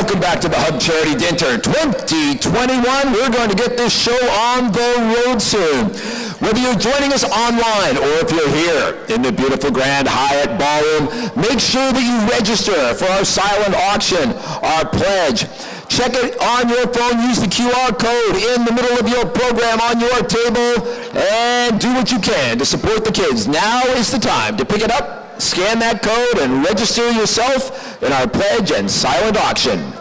welcome back to the Hub Charity Dinner 2021. We're going to get this show on the road soon. Whether you're joining us online or if you're here in the beautiful Grand Hyatt Ballroom, make sure that you register for our silent auction, our pledge. Check it on your phone. Use the QR code in the middle of your program on your table and do what you can to support the kids. Now is the time to pick it up, scan that code, and register yourself in our pledge and silent auction.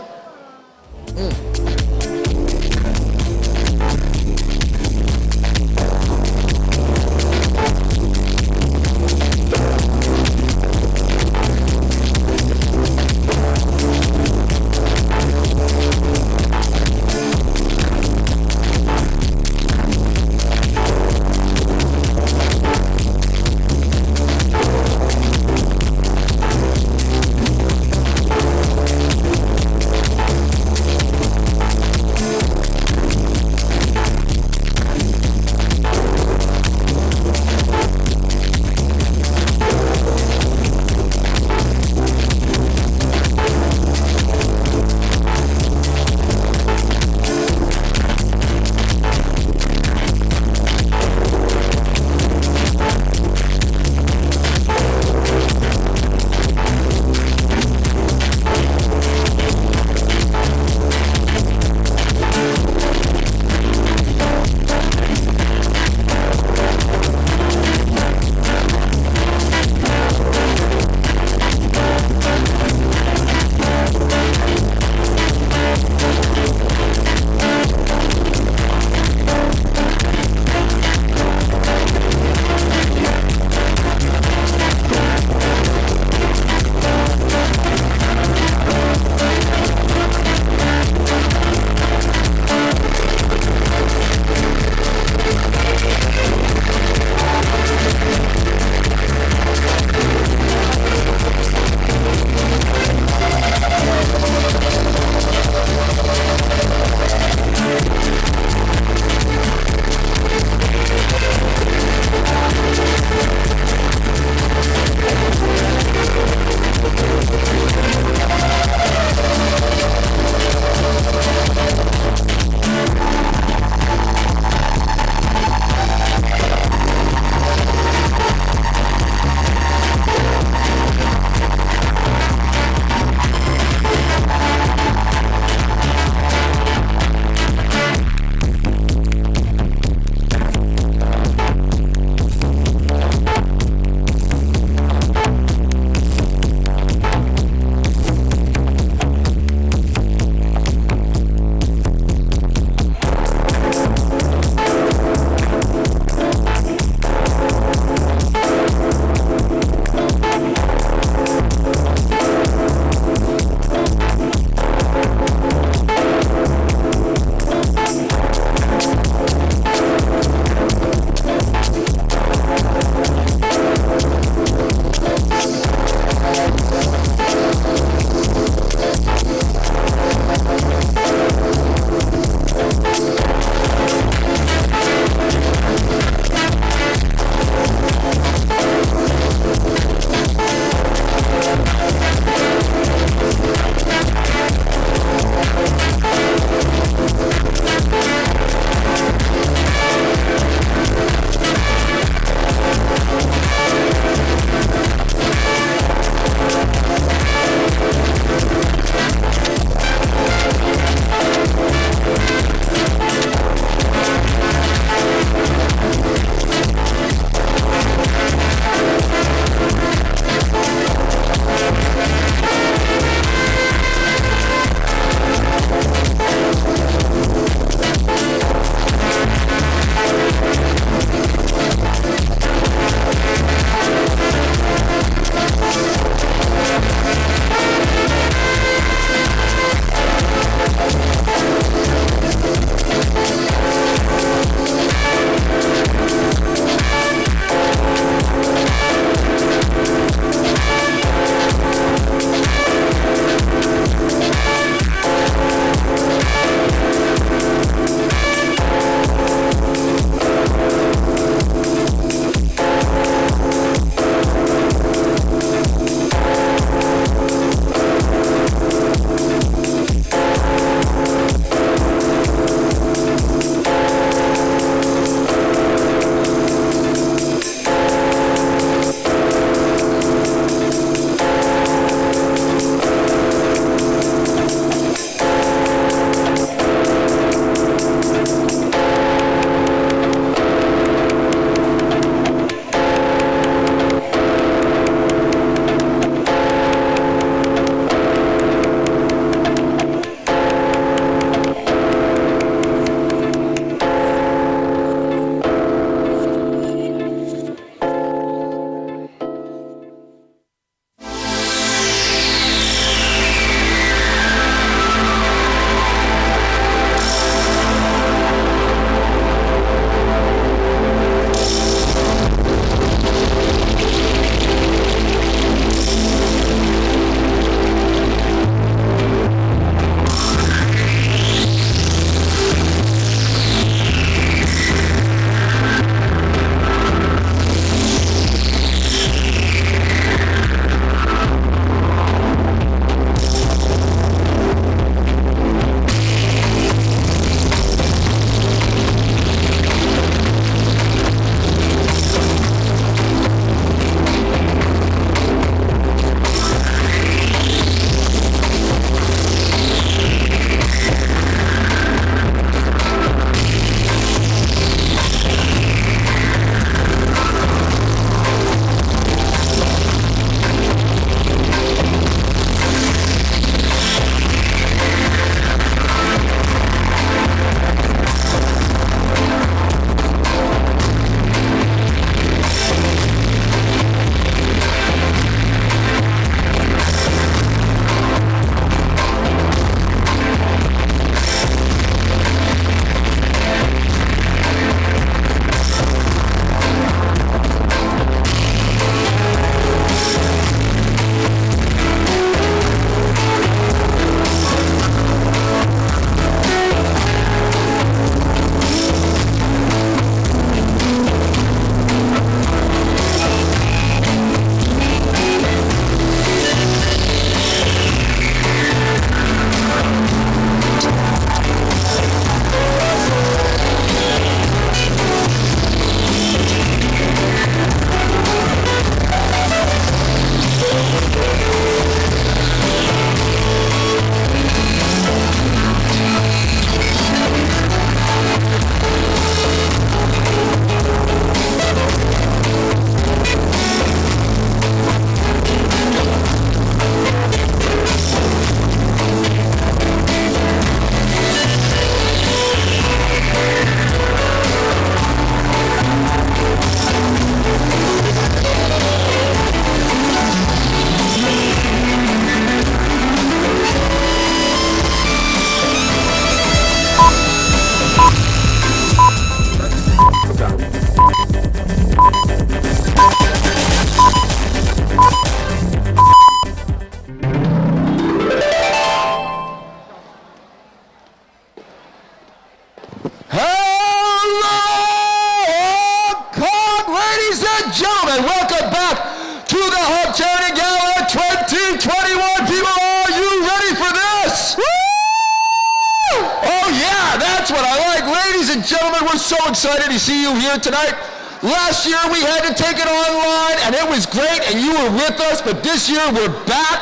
Yeah, that's what I like. Ladies and gentlemen, we're so excited to see you here tonight. Last year we had to take it online, and it was great, and you were with us, but this year we're back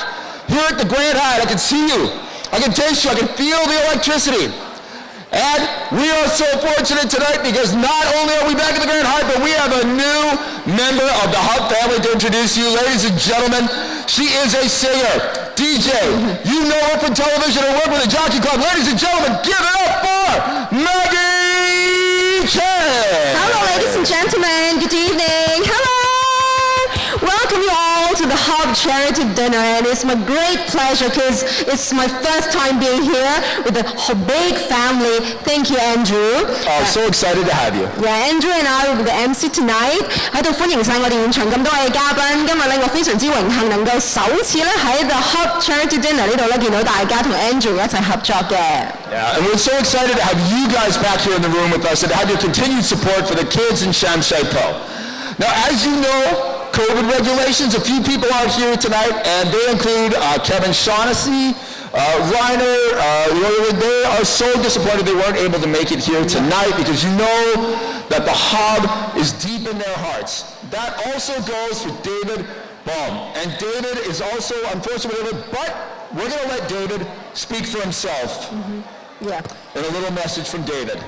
here at the Grand Hyatt. I can see you. I can taste you. I can feel the electricity. And we are so fortunate tonight because not only are we back at the Grand Hyatt, but we have a new member of the Hub family to introduce you. Ladies and gentlemen, she is a singer, DJ. You know her from television and work with the Jockey Club. Ladies and gentlemen, give it up for Maggie Chen. Hello, ladies and gentlemen. Good evening. Hello. Welcome you all to the Hub Charity Dinner, and it's my great pleasure because it's my first time being here with the big family. Thank you, Andrew. Oh, so excited to have you. Yeah, Andrew and I will be the MC tonight. 喺度歡迎晒我哋現場咁多位嘉賓。今日咧，我非常之榮幸能夠首次咧喺 The Hub Charity Dinner 呢度咧見到大家同 Andrew 一齊合作嘅。Yeah, and we're so excited to have you guys back here in the room with us and to have your continued support for the kids in Shamshay Po. Now, as you know, COVID regulations, a few people out here tonight, and they include Kevin Shaughnessy, Reiner. They are so disappointed they weren't able to make it here tonight because you know that the Hub is deep in their hearts. That also goes for David Baum. And David is also unfortunately, but we're going to let David speak for himself. Yeah. And a little message from David.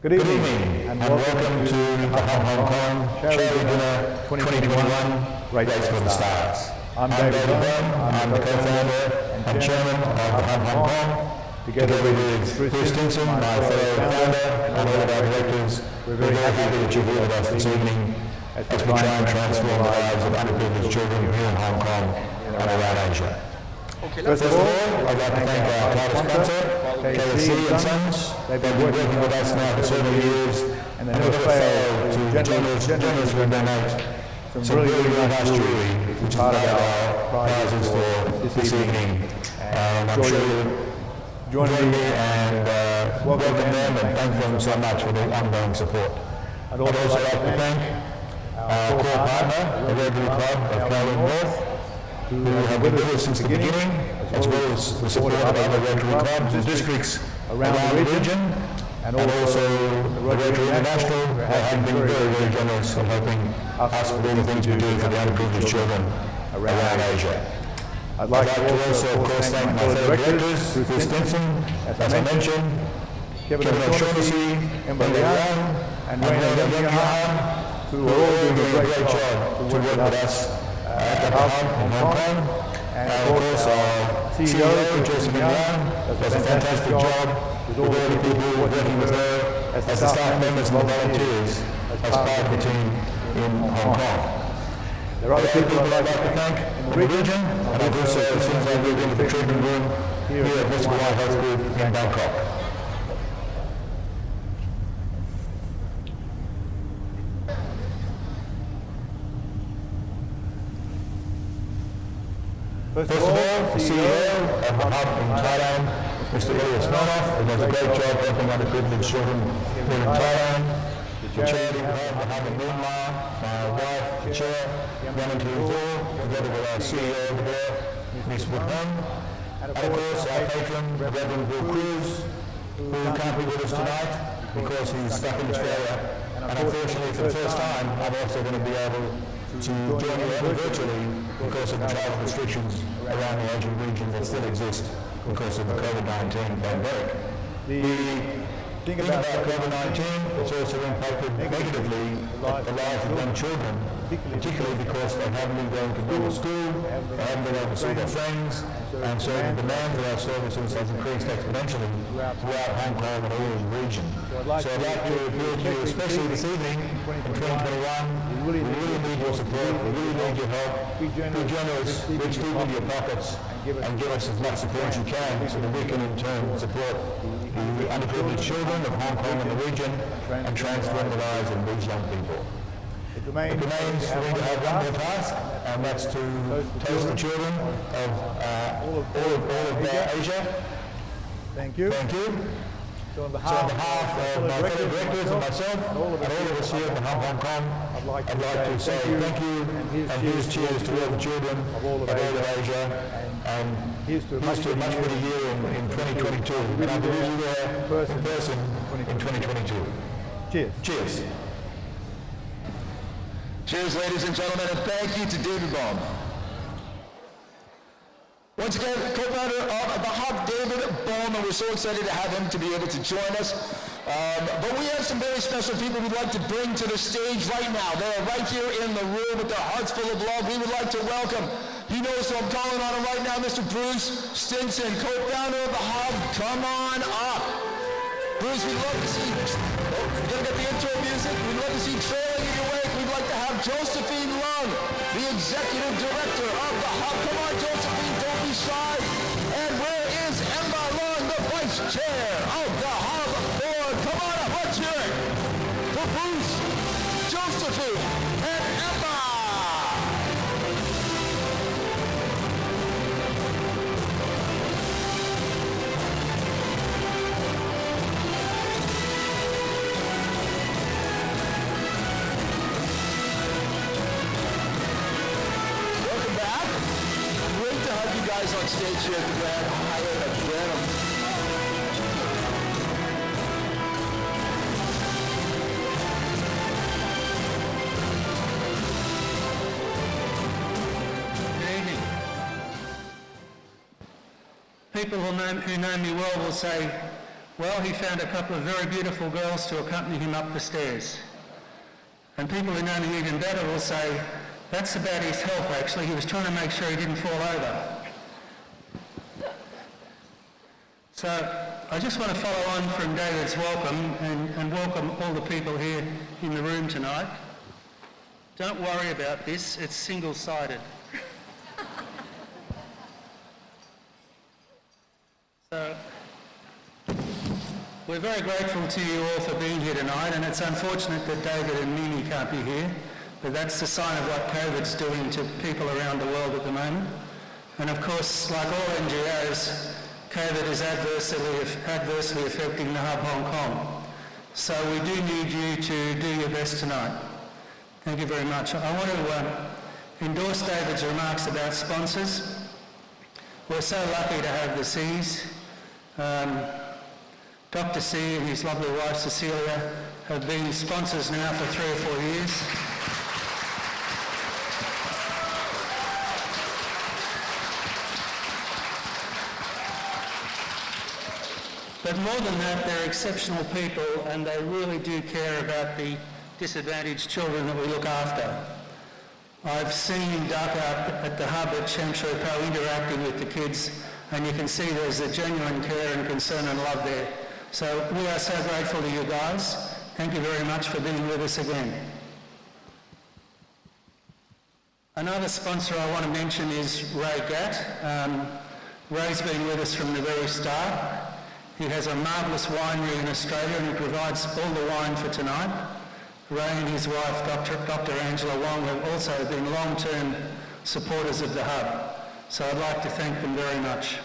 Good evening, and welcome to the Hong Kong Charity Dinner 2021 Race for the Stars. I'm David Baum. I'm the co-founder and chairman of the Hong Kong. Together with Bruce Stinson, my fellow founder, and all of our directors, we're very happy that you're here with us this evening as we try and transform the lives of underprivileged children here in Hong Kong and around Asia. First of all, I'd like to thank our title sponsor, KFC and Sons. They've been working with us now for several years, and they never fail to generously donate some really nice jewelry, which is part of our prizes for this evening. And I'm sure you'll join me and welcome them and thank them so much for their ongoing support. I'd also like to thank our core partner, the Rotary Club of Kowloon North, who have been with us since the beginning, as well as the support of other Rotary clubs and districts around the region, and also the Rotary International, who have been very, very generous in helping us with all the things we do for the underprivileged children around Asia. I'd like to also, of course, thank my fellow directors, Bruce Stinson, as I mentioned, Kevin O'Shaughnessy, Ember Liang, and Rainer Young, who are all doing a great job to work with us at the Hub in Hong Kong, and of course our CEO, Josephine Young, does a fantastic job with all the people working with her as the staff members and the volunteers as part of the team in Hong Kong. There are other people I'd like to thank in the region, and I've also, as soon as I move into the treatment room here at Western White Health Group in Bangkok. First of all, the CEO of the Hub in Thailand, Mr. Elias Nonoff, who does a great job helping underprivileged children here in Thailand. The charity of the Hub in Myanmar, my wife, the chair, Yaman Tuzor, together with our CEO over there, Ms. Woodham. And of course, our patron, Reverend Bill Cruz, who can't be with us tonight because he's stuck in Australia. And unfortunately, for the first time, I'm also going to be able to join you virtually because of the travel restrictions around the Asian region that still exist because of the COVID-19 pandemic. The thing about COVID-19, it's also impacted negatively the lives of young children, particularly because they haven't been going to normal school, they haven't been able to see their friends, and so the demand for our services has increased exponentially throughout Hong Kong and all the region. So I'd like to appeal to you, especially this evening in 2021, we really need your support, we really need your help. Be generous, reach deep into your pockets and give us as much support as you can so that we can in turn support the underprivileged children of Hong Kong and the region and transform the lives of these young people. It remains for me to have one more task, and that's to toast the children of all of Asia. Thank you. Thank you. So on behalf of my fellow directors and myself, and all of us here in Hong Kong, I'd like to say thank you, and here's cheers to all the children of all of Asia, And here's to a much better year in 2022. And I believe you there in person in 2022. Cheers. Cheers. Cheers, ladies and gentlemen, and thank you to David Bohm. Once again, co-founder of the Hub, David Bohm, and we're so excited to have him to be able to join us. But we have some very special people we'd like to bring to the stage right now. They're right here in the room with their hearts full of love. We would like to welcome, he knows who I'm calling on him right now, Mr. Bruce Stinson, co-founder of the Hub. Come on up. Bruce, we'd love to see, we're going to get the intro music. We'd love to see trailing in your wake. We'd like to have Josephine Lung, the executive director of the Hub. Come on, Josephine, don't be shy. And where is Emma Lung, the vice chair of the Hub board? Come on up, let's hear it for Bruce, Josephine, and Emma. Welcome back. Great to have you guys on stage here at the Grand Hyatt again. People who know me well will say, well, he found a couple of very beautiful girls to accompany him up the stairs. And people who know me even better will say, that's about his health actually, he was trying to make sure he didn't fall over. So I just want to follow on from David's welcome and welcome all the people here in the room tonight. Don't worry about this, it's single-sided. So, we're very grateful to you all for being here tonight, and it's unfortunate that David and Mimi can't be here, but that's the sign of what COVID's doing to people around the world at the moment. And of course, like all NGOs, COVID is adversely affecting the Hub Hong Kong. So we do need you to do your best tonight. Thank you very much. I want to endorse David's remarks about sponsors. We're so lucky to have the C's. Dr. C and his lovely wife Cecilia have been sponsors now for 3 or 4 years. But more than that, they're exceptional people and they really do care about the disadvantaged children that we look after. I've seen Duck up at the Hub at Sham Shui Po interacting with the kids, and you can see there's a genuine care and concern and love there. So we are so grateful to you guys. Thank you very much for being with us again. Another sponsor I want to mention is Ray Gatt. Ray's been with us from the very start. He has a marvellous winery in Australia and he provides all the wine for tonight. Ray and his wife, Dr. Angela Wong, have also been long-term supporters of the Hub. So I'd like to thank them very much.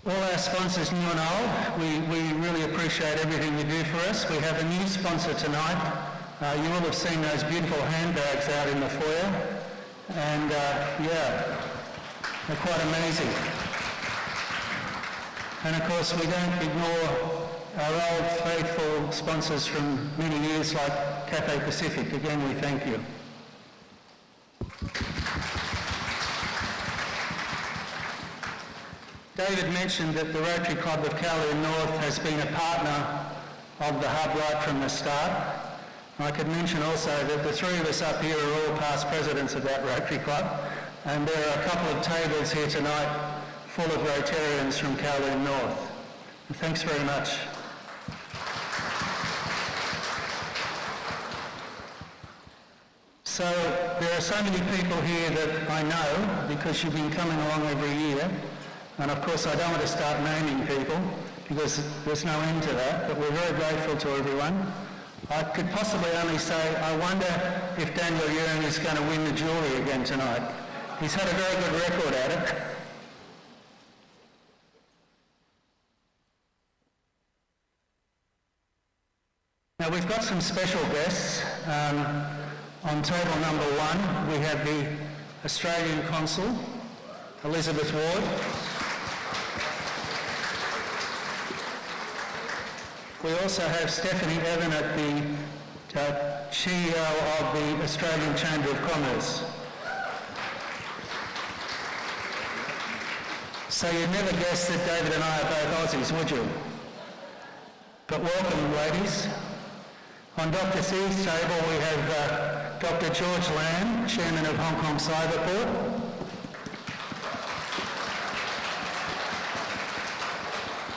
All our sponsors, new and old, we really appreciate everything you do for us. We have a new sponsor tonight. You will have seen those beautiful handbags out in the foyer. And yeah, they're quite amazing. And of course, we don't ignore our old faithful sponsors from many years like Cathay Pacific. Again, we thank you. David mentioned that the Rotary Club of Kowloon North has been a partner of the Hub right from the start. I could mention also that the 3 of us up here are all past presidents of that Rotary Club, and there are a couple of tables here tonight full of Rotarians from Kowloon North. Thanks very much. So there are so many people here that I know because you've been coming along every year. And of course I don't want to start naming people because there's no end to that, but we're very grateful to everyone. I could possibly only say, I wonder if Daniel Yeung is going to win the jewellery again tonight. He's had a very good record at it. Now Now we've got some special guests. On table number 1, we have the Australian Consul, Elizabeth Ward. We also have Stephanie Evan at the CEO of the Australian Chamber of Commerce. So you'd never guess that David and I are both Aussies, would you? But welcome, ladies. On Dr. C's table we have Dr. George Lam, Chairman of Hong Kong Cyberport.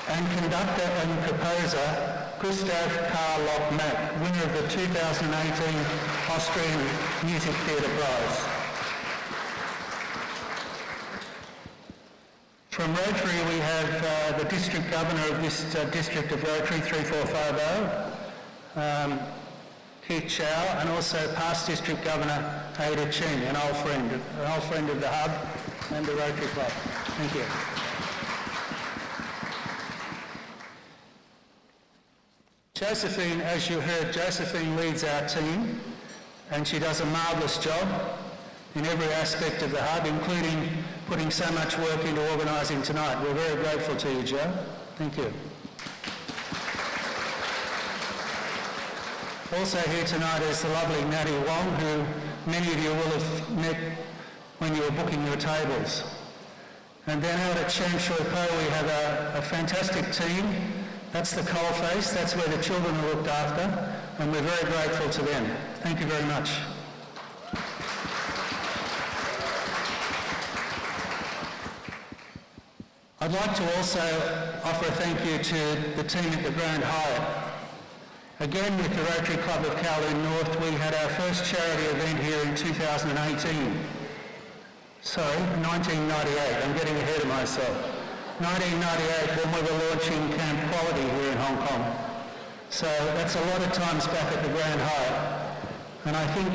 And conductor and composer Gustav Karl Mack, winner of the 2018 Austrian Music Theatre Prize. From Rotary we have the District Governor of this district of Rotary, 3450, Keith Chow, and also past District Governor Ada Ching, an old friend of the Hub and the Rotary Club. Thank you. Josephine, as you heard, Josephine leads our team and she does a marvellous job in every aspect of the Hub, including putting so much work into organising tonight. We're very grateful to you, Jo. Thank you. Also here tonight is the lovely Natty Wong, who many of you will have met when you were booking your tables. And then out at Sham Shui Po we have a fantastic team. That's the coalface, that's where the children are looked after, and we're very grateful to them. Thank you very much. I'd like to also offer a thank you to the team at the Grand Hyatt. Again, with the Rotary Club of Kowloon North, we had our first charity event here in 2018. Sorry, 1998, I'm getting ahead of myself. 1998 when we were launching Camp Quality here in Hong Kong. So that's a lot of times back at the Grand Hyatt. And I think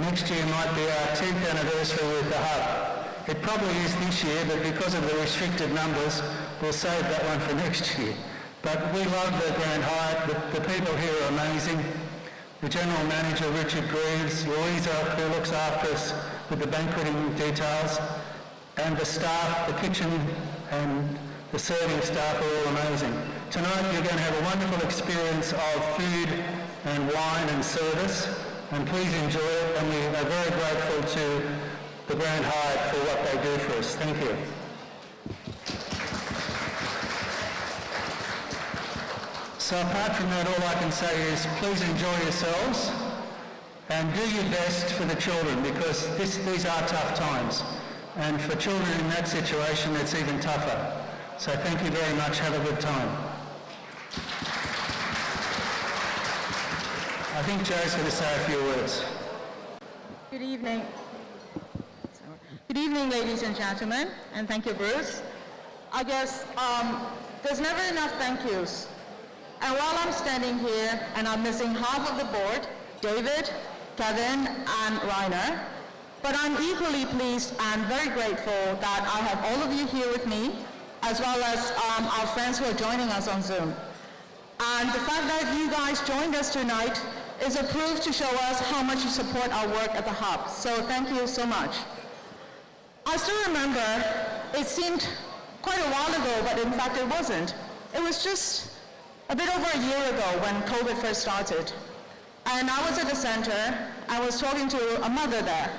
next year might be our 10th anniversary with the Hub. It probably is this year, but because of the restricted numbers, we'll save that one for next year. But we love the Grand Hyatt. The people here are amazing. The General Manager, Richard Greaves, Louisa, who looks after us with the banqueting details, and the staff, the kitchen and the serving staff are all amazing. Tonight you're going to have a wonderful experience of food and wine and service, and please enjoy it, and we are very grateful to the Grand Hyatt for what they do for us. Thank you. So apart from that, all I can say is please enjoy yourselves and do your best for the children, because these are tough times. And for children in that situation, it's even tougher. So thank you very much. Have a good time. I think Jo's going to say a few words. Good evening. Good evening, ladies and gentlemen, and thank you, Bruce. I guess there's never enough thank yous. And while I'm standing here and I'm missing half of the board, David, Kevin, and Rainer, but I'm equally pleased and very grateful that I have all of you here with me, as well as our friends who are joining us on Zoom. And the fact that you guys joined us tonight is a proof to show us how much you support our work at the Hub. So thank you so much. I still remember, it seemed quite a while ago, but in fact it wasn't. It was just a bit over a year ago when COVID first started. And I was at the center, I was talking to a mother there.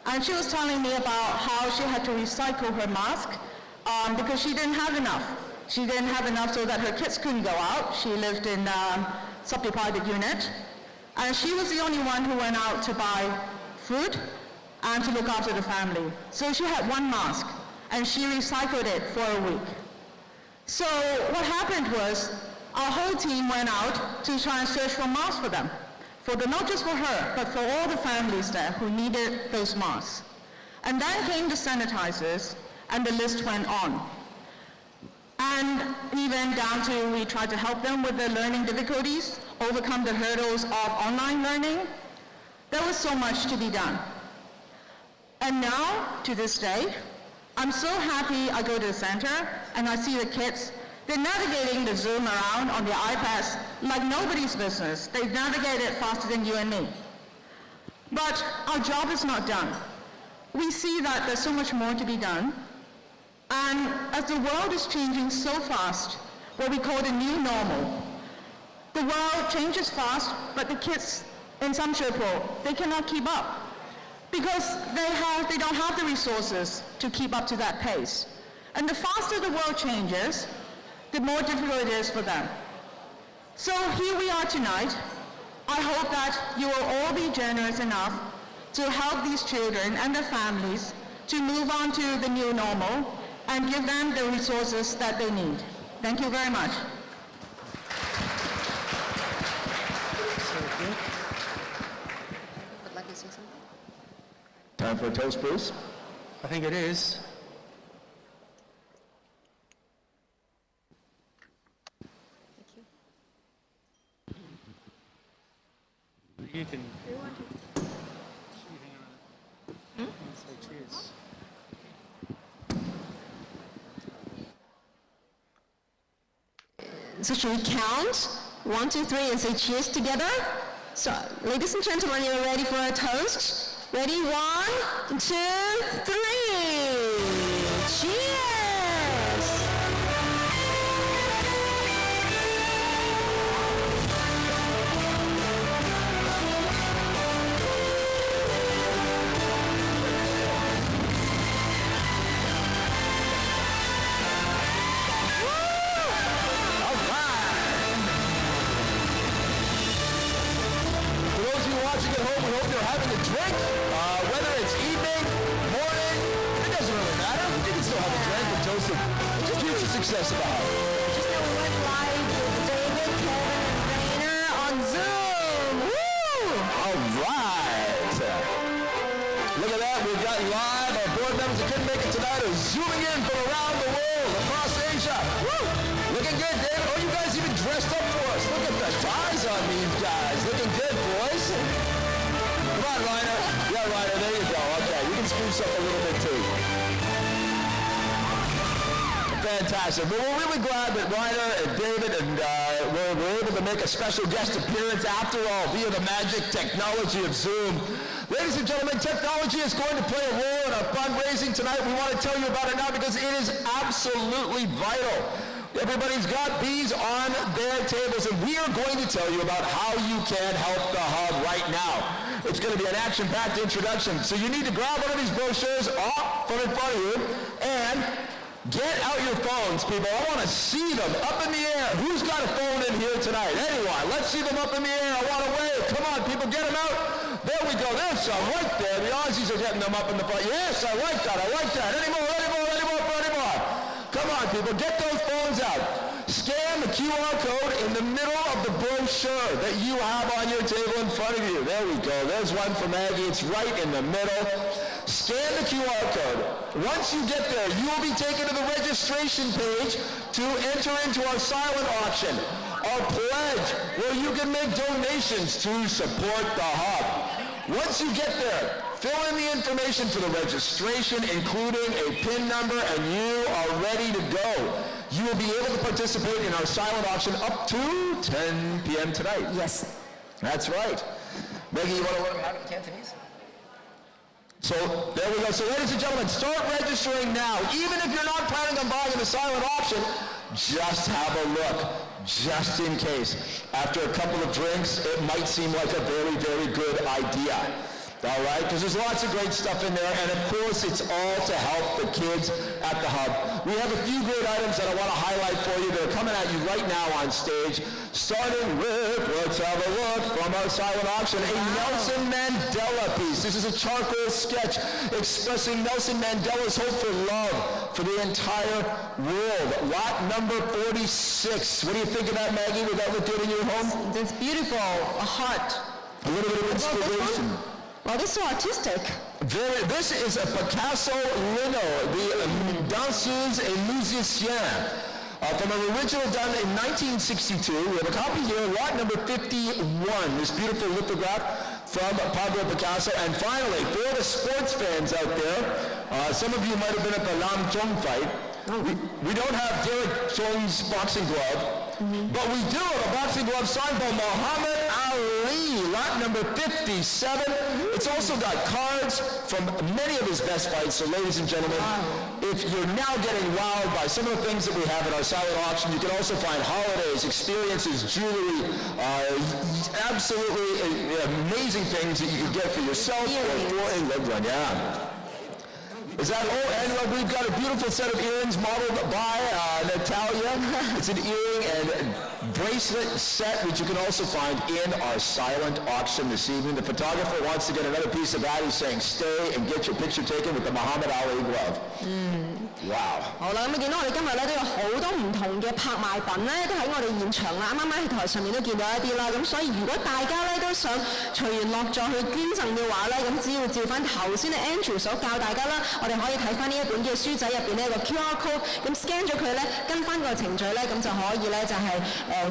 And she was telling me about how she had to recycle her mask because she didn't have enough. She didn't have enough so that her kids couldn't go out. She lived in a subdivided unit. And she was the only one who went out to buy food and to look after the family. So she had one mask and she recycled it for a week. So what happened was our whole team went out to try and search for masks for them. Not just for her, but for all the families there who needed those masks. And then came the sanitizers, and the list went on. And even down to we tried to help them with their learning difficulties, overcome the hurdles of online learning. There was so much to be done. And now, to this day, I'm so happy I go to the center and I see the kids They're navigating the Zoom around on their iPads like nobody's business. They navigate it faster than you and me. But our job is not done. We see that there's so much more to be done. And as the world is changing so fast, what we call the new normal, the world changes fast, but the kids in Samshepur, they cannot keep up because they don't have the resources to keep up to that pace. And the faster the world changes, the more difficult it is for them. So here we are tonight. I hope that you will all be generous enough to help these children and their families to move on to the new normal and give them the resources that they need. Thank you very much. Would like to say something? Time for a toast, Bruce. I think it is. You can. Say cheers. So should we count? 1, 2, 3, and say cheers together? So, ladies and gentlemen, you're ready for a toast? Ready? 1, 2, 3. Cheers! Watching at home, we hope you're having a drink, whether it's evening, morning, it doesn't really matter. You can still have a drink and toast the future success of the house. Just know we went live with David, Kevin, and Rainer on Zoom. Woo! All right. Look at that. We've got live. Our board members that couldn't make it tonight are zooming in from around the world, across Asia. Woo! Looking good, David. Oh, you guys even dressed up for us. Look at the ties on these guys. Looking good, boys. Come on, Reiner. Yeah, Reiner, there you go. Okay, you can spruce up a little bit, too. Fantastic. Well, we're really glad that Reiner and David and were able to make a special guest appearance after all via the magic technology of Zoom. Ladies and gentlemen, technology is going to play a role in our fundraising tonight. We want to tell you about it now because it is absolutely vital. Everybody's got these on their tables, and we are going to tell you about how you can help the Hub right now. It's going to be an action-packed introduction, so you need to grab one of these brochures off from in front of you and get out your phones, people. I want to see them up in the air. Who's got a phone in here tonight? Anyone? Let's see them up in the air. I want to wave. Come on, people, get them out. There we go. There's some right there. The Aussies are getting them up in the front. Yes, I like that. I like that. Any more? Come on, people, get those phones out. Scan the QR code in the middle of the brochure that you have on your table in front of you. There we go. There's one for Maggie. It's right in the middle. Scan the QR code. Once you get there, you will be taken to the registration page to enter into our silent auction, our pledge, where you can make donations to support the Hub. Once you get there, fill in the information for the registration, including a PIN number, and you are ready to go. You will be able to participate in our silent auction up to 10 p.m. tonight. Yes. That's right. Maggie, you want to learn how to Cantonese? So there we go. So ladies and gentlemen, start registering now. Even if you're not planning on buying in the silent auction, just have a look, just in case. After a couple of drinks, it might seem like a very, very good idea. All right, because there's lots of great stuff in there, and of course it's all to help the kids at the Hub. We have a few great items that I want to highlight for you that are coming at you right now on stage, starting with, let's have a look, from our silent auction, a Nelson Mandela piece. This is a charcoal sketch expressing Nelson Mandela's hope for love for the entire world. Lot number 46. What do you think of that, Maggie? Would that look good in your home? That's beautiful. A heart. A little bit of inspiration. Well, this is so artistic. This is a Picasso Lino, the Danseuse et Musicien, from an original done in 1962. We have a copy here, lot number 51, this beautiful lithograph from Pablo Picasso. And finally, for the sports fans out there, some of you might have been at the Lam Chong fight. We don't have Derek Jones' boxing glove, but we do have a boxing glove signed by Muhammad Ali, lot number 57. It's also got cards from many of his best fights. So ladies and gentlemen, if you're now getting wowed by some of the things that we have in our silent auction, you can also find holidays, experiences, jewelry, absolutely amazing things that you can get for yourself or for a loved one. Yeah. Is that and we've got a beautiful set of earrings modeled by Natalia. It's an earring and bracelet set, which you can also find in our silent auction this evening. The photographer wants to get another piece of that. He's saying, stay and get your picture taken with the Muhammad Ali glove. Wow. 好啦，咁你見到我哋今日咧都有好多唔同嘅拍賣品咧，都喺我哋現場啦。啱啱喺台上面都見到一啲啦，咁所以如果大家咧都想隨緣落座去捐贈嘅話咧，咁只要照翻頭先Andrew 所教大家啦，我哋可以睇翻呢一本嘅書仔入邊呢個 QR code， 咁 scan 咗佢咧，跟翻個程序咧，咁就可以咧就係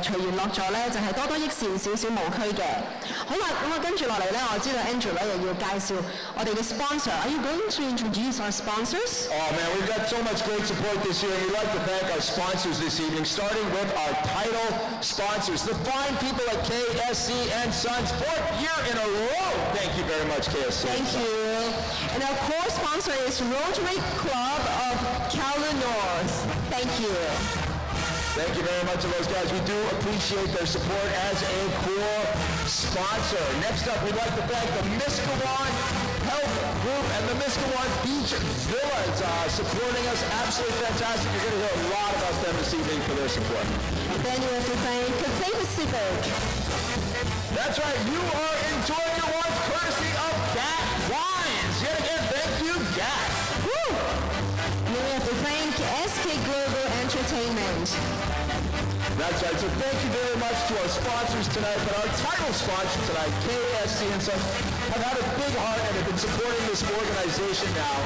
隨緣落座咧，就係多多益善，少少無區嘅。好啦，咁啊跟住落嚟咧，我知道 Andrew 咧又要介紹我哋嘅 sponsor。Are you going to introduce our sponsors? Oh man, we've got so much great support this year, and we'd like to thank our sponsors this evening, starting with our title sponsors, the fine people at KSC and Sons, 4th year in a row. Thank you very much, KSC. Thank you. And our core sponsor is Rotary Club of Kowloon North. Thank you. Thank you very much to those guys. We do appreciate their support as a core sponsor. Next up, we'd like to thank the Miskawan Health Group and the Miskawan Beach Villas supporting us. Absolutely fantastic. You're going to hear a lot about them this evening for their support. And then you have to thank Cathay Pacific. That's right. You are enjoying your wines courtesy of GAT Wines. Yet again, thank you, GAT. Woo! And then we have to thank SK Global Entertainment. That's right. So thank you very much to our sponsors tonight. But our title sponsor tonight, KSC and Sons, have had a big heart and have been supporting this organization now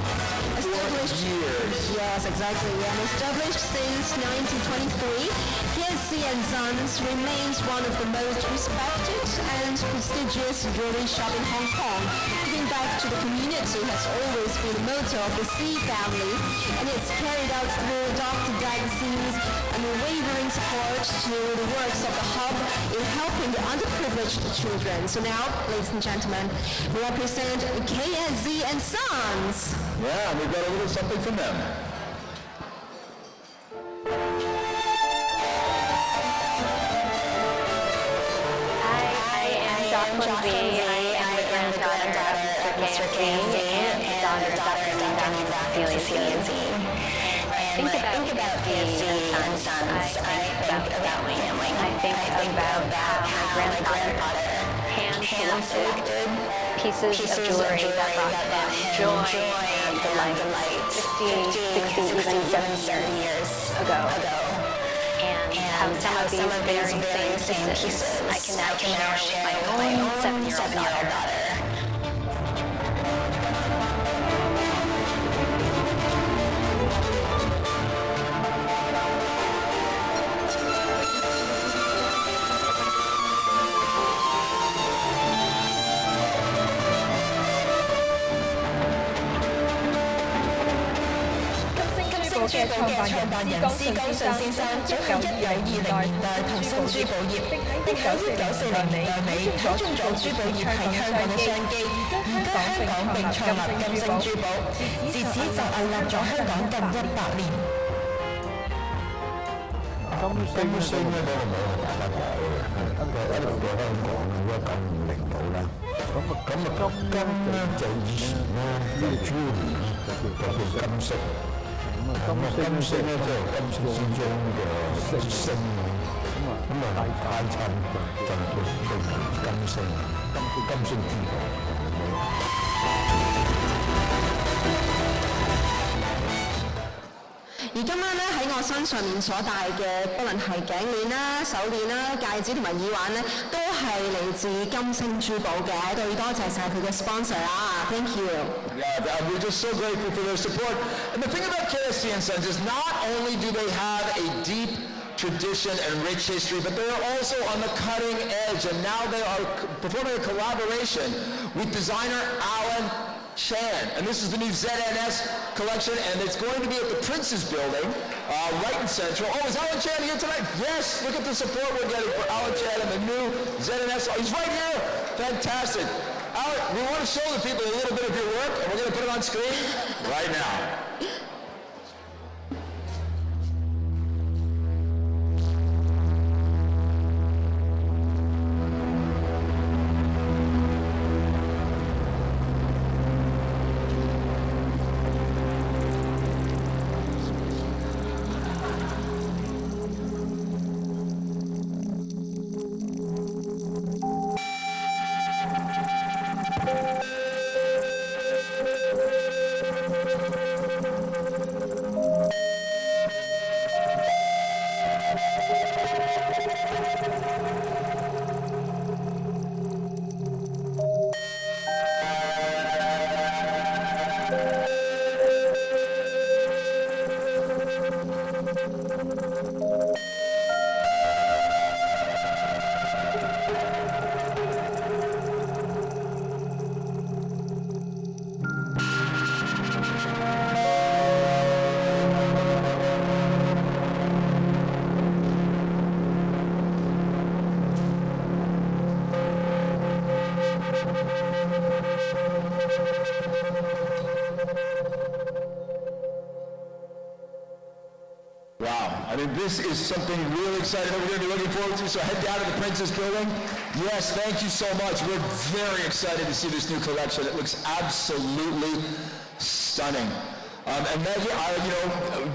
for years. Yes, exactly. And established since 1923, KSC and Sons remains one of the most respected and prestigious jewelry shop in Hong Kong. Giving back to the community has always been the motto of the C family, and it's carried out through Dr. Dagsy's unwavering support to the works of the hub in helping the underprivileged children. So now, ladies and gentlemen, we represent KSC and Sons. Yeah, and we've got a little something from them. I am Jocelyn B. I am the granddaughter of Mr. KSC and the daughter of Dr. Sealy. When I think about KSC and Sons, I think about my family. I think about how my grandfather hand-selected pieces of jewelry that brought him joy and delight 50, 60, even 70 years ago. And how some of these very same pieces I can now share with my own 7-year-old daughter.嘅創辦人施江信先生1920年代投身珠寶業，並喺1940年代尾睇中咗珠寶業係香港嘅商機，而家香港並創立金星珠寶，自此就屹立咗香港近100年。金星咧嗰個名係大家解嘅，一路嘅香港1950到啦。金咧就以前咧呢個珠鏈就叫金色。金星咧即係金色之中嘅星，咁啊大襯就叫金星，金星珠寶。而今晚咧喺我身上面所戴嘅，不論係頸鏈啦、手鏈啦、戒指同埋耳環咧，都係嚟自金星珠寶嘅。喺度要多謝晒佢嘅 sponsor 啊 ，thank you。Yeah, we're just so grateful for their support. And the thing about KSC and Sons is not only do they have a deep tradition and rich history, but they are also on the cutting edge. And now they are performing a collaboration with designer Alan Chan. And this is the new ZNS collection, and it's going to be at the Prince's Building, right in Central. Oh, is Alan Chan here tonight? Yes, look at the support we're getting for Alan Chan and the new ZNS. Oh, he's right here. Fantastic. Alan, we want to show the people a little bit of your work, and we're going to put it on screen right now. This is something really exciting that we're going to be looking forward to, so head down to the Prince's Building. Yes, thank you so much. We're very excited to see this new collection. It looks absolutely stunning. And Maggie,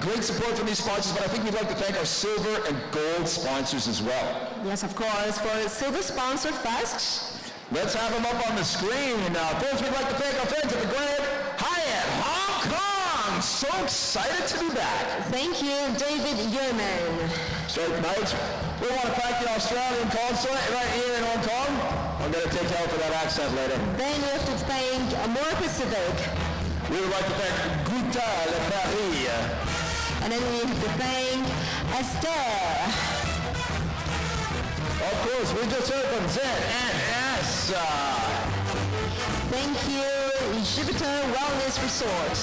great support from these sponsors, but I think we'd like to thank our silver and gold sponsors as well. Yes, of course. For silver sponsor first. Let's have them up on the screen. First, we'd like to thank our friends at the Grand Hyatt Hong Kong. So excited to be back. Thank you, David Yeoman. So tonight, we want to thank the Australian consulate right here in Hong Kong. I'm going to take help for that accent later. Then we have to thank Amore Pacific. We would like to thank Gouta Le Paris. And then we have to thank Esther. Of course, we just heard from ZNS. Thank you, Jupiter Wellness Resort.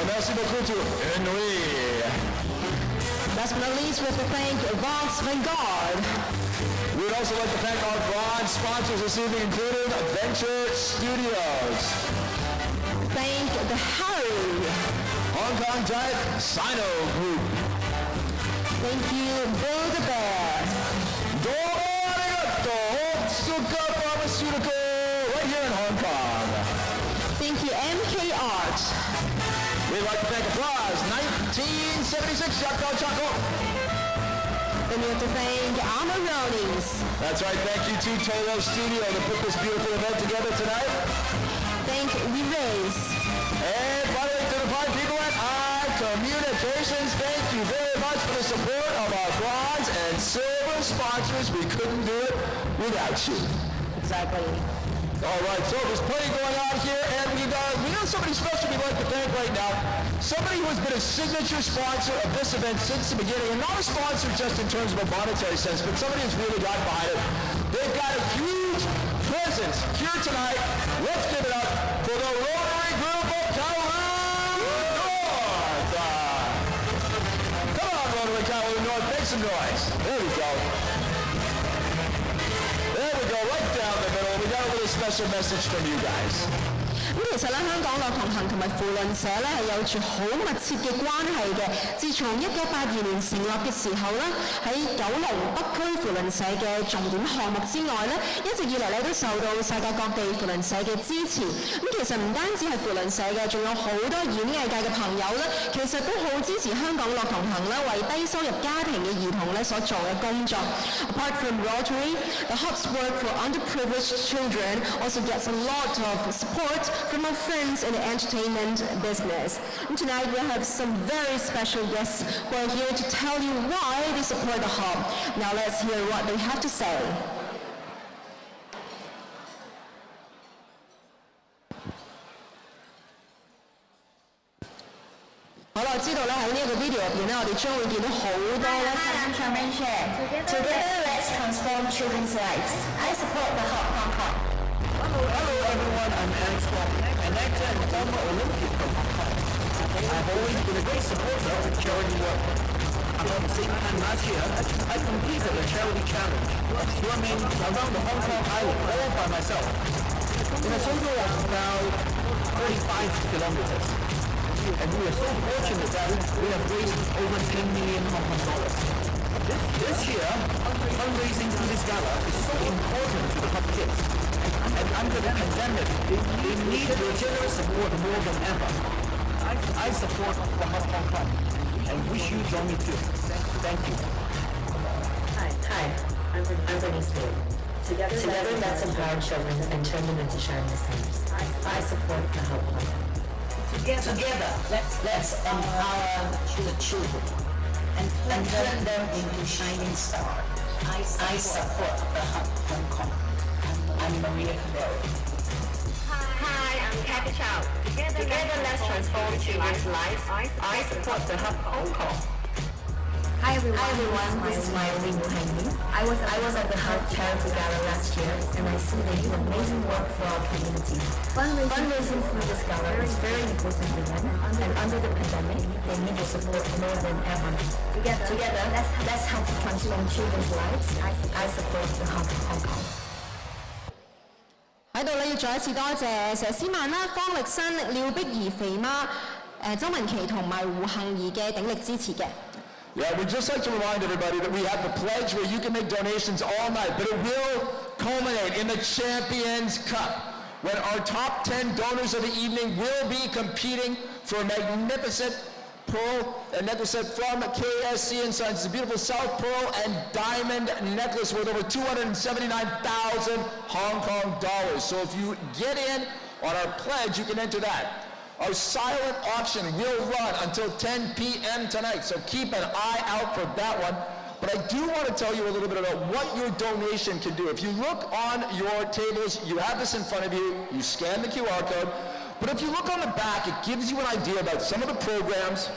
Merci beaucoup to Henry. Last but not least, we have to thank Vance Vanguard. We would also like to thank our bronze sponsors this evening, including Venture Studios. Thank the Harry. Hong Kong Giant Sino Group. Thank you, Bill the Bear. Domo arigato, Otsuka Pharmaceutical, right here in Hong Kong. Thank you, MK Art. We'd like to thank Applause 1976 Choco Choco. Then we have to thank Amaronis. That's right, thank you to Tolo Studio to put this beautiful event together tonight. Thank Race. And finally to the fine people at iCommunications, thank you very much for the support of our bronze and silver sponsors. We couldn't do it without you. Exactly. All right, so there's plenty going on here, and we have somebody special we'd like to thank right now. Somebody who has been a signature sponsor of this event since the beginning, and not a sponsor just in terms of a monetary sense, but somebody who's really got behind it. They've got a huge presence here tonight. Let's give it up for the Rotary Group of Kowloon North. Come on, Rotary Kowloon North, make some noise. There we go. There we go, right down the middle. We got a little special message from you guys. 咁其實咧，香港樂同行同埋扶輪社咧係有住好密切嘅關係嘅。自從1982年成立嘅時候咧，喺九龍北區扶輪社嘅重點項目之外咧，一直以嚟咧都受到世界各地扶輪社嘅支持。咁其實唔單止係扶輪社嘅，仲有好多演藝界嘅朋友咧，其實都好支持香港樂同行咧為低收入家庭嘅兒童咧所做嘅工作。Apart from Rotary, the Hub's work for underprivileged children also gets a lot of support from our friends in the entertainment business. And tonight we have some very special guests who are here to tell you why they support the Hub. Now let's hear what they have to say. 好啦，我知道咧喺呢一個 video 入邊咧，我哋將會見到好多咧。Hi, I'm Charmaine Chen. Together, let's transform children's lives. I support the Hub Hong Kong. Hello everyone, I'm Alex Kwok. An actor and I've always been a great supporter of charity work. About the same time last year, I completed a charity challenge of swimming around the Hong Kong Island all by myself in a total of about 45 kilometers. And we are so fortunate that we have raised over 10 million Hong Kong dollars. This year, fundraising through this gala is so important to the Hub kids. And under the pandemic, they need your generous support more than ever. I support the Hub Hong Kong and wish you join me too. Thank you. Hi, I'm Bernice Liu. Together, let's empower children and turn them into shining stars. I support the Hub Hong Kong. Together, let's empower the children and turn them into shining stars. I support the Hub Hong Kong. I'm Maria Cabrera. Hi, I'm Kathy Chow. Together, let's transform children's lives. I support the Hub Hong Kong. Hi everyone, this is Mylene Muhammad. I was at the Hub Charity Gala last year and I see they do amazing work for our community. Fundraising through this gala is very important to them, and under the pandemic, they need your support more than ever. Together, let's help to transform children's lives. I support the Hub Hong Kong. 喺度咧要再一次多謝佘詩曼啦、方力申、廖碧儀、肥媽、周文琪同埋胡杏兒嘅鼎力支持嘅。Yeah, we'd just like to remind everybody that we have the pledge where you can make donations all night, but it will culminate in the Champions Cup, when our top 10 donors of the evening will be competing for a magnificent pearl necklace from KSC and Sons. It's a beautiful South Pearl and diamond necklace worth over 279,000 Hong Kong dollars. So if you get in on our pledge, you can enter that. Our silent auction will run until 10 p.m. tonight, so keep an eye out for that one. But I do want to tell you a little bit about what your donation can do. If you look on your tables, you have this in front of you, you scan the QR code, but if you look on the back, it gives you an idea about some of the programs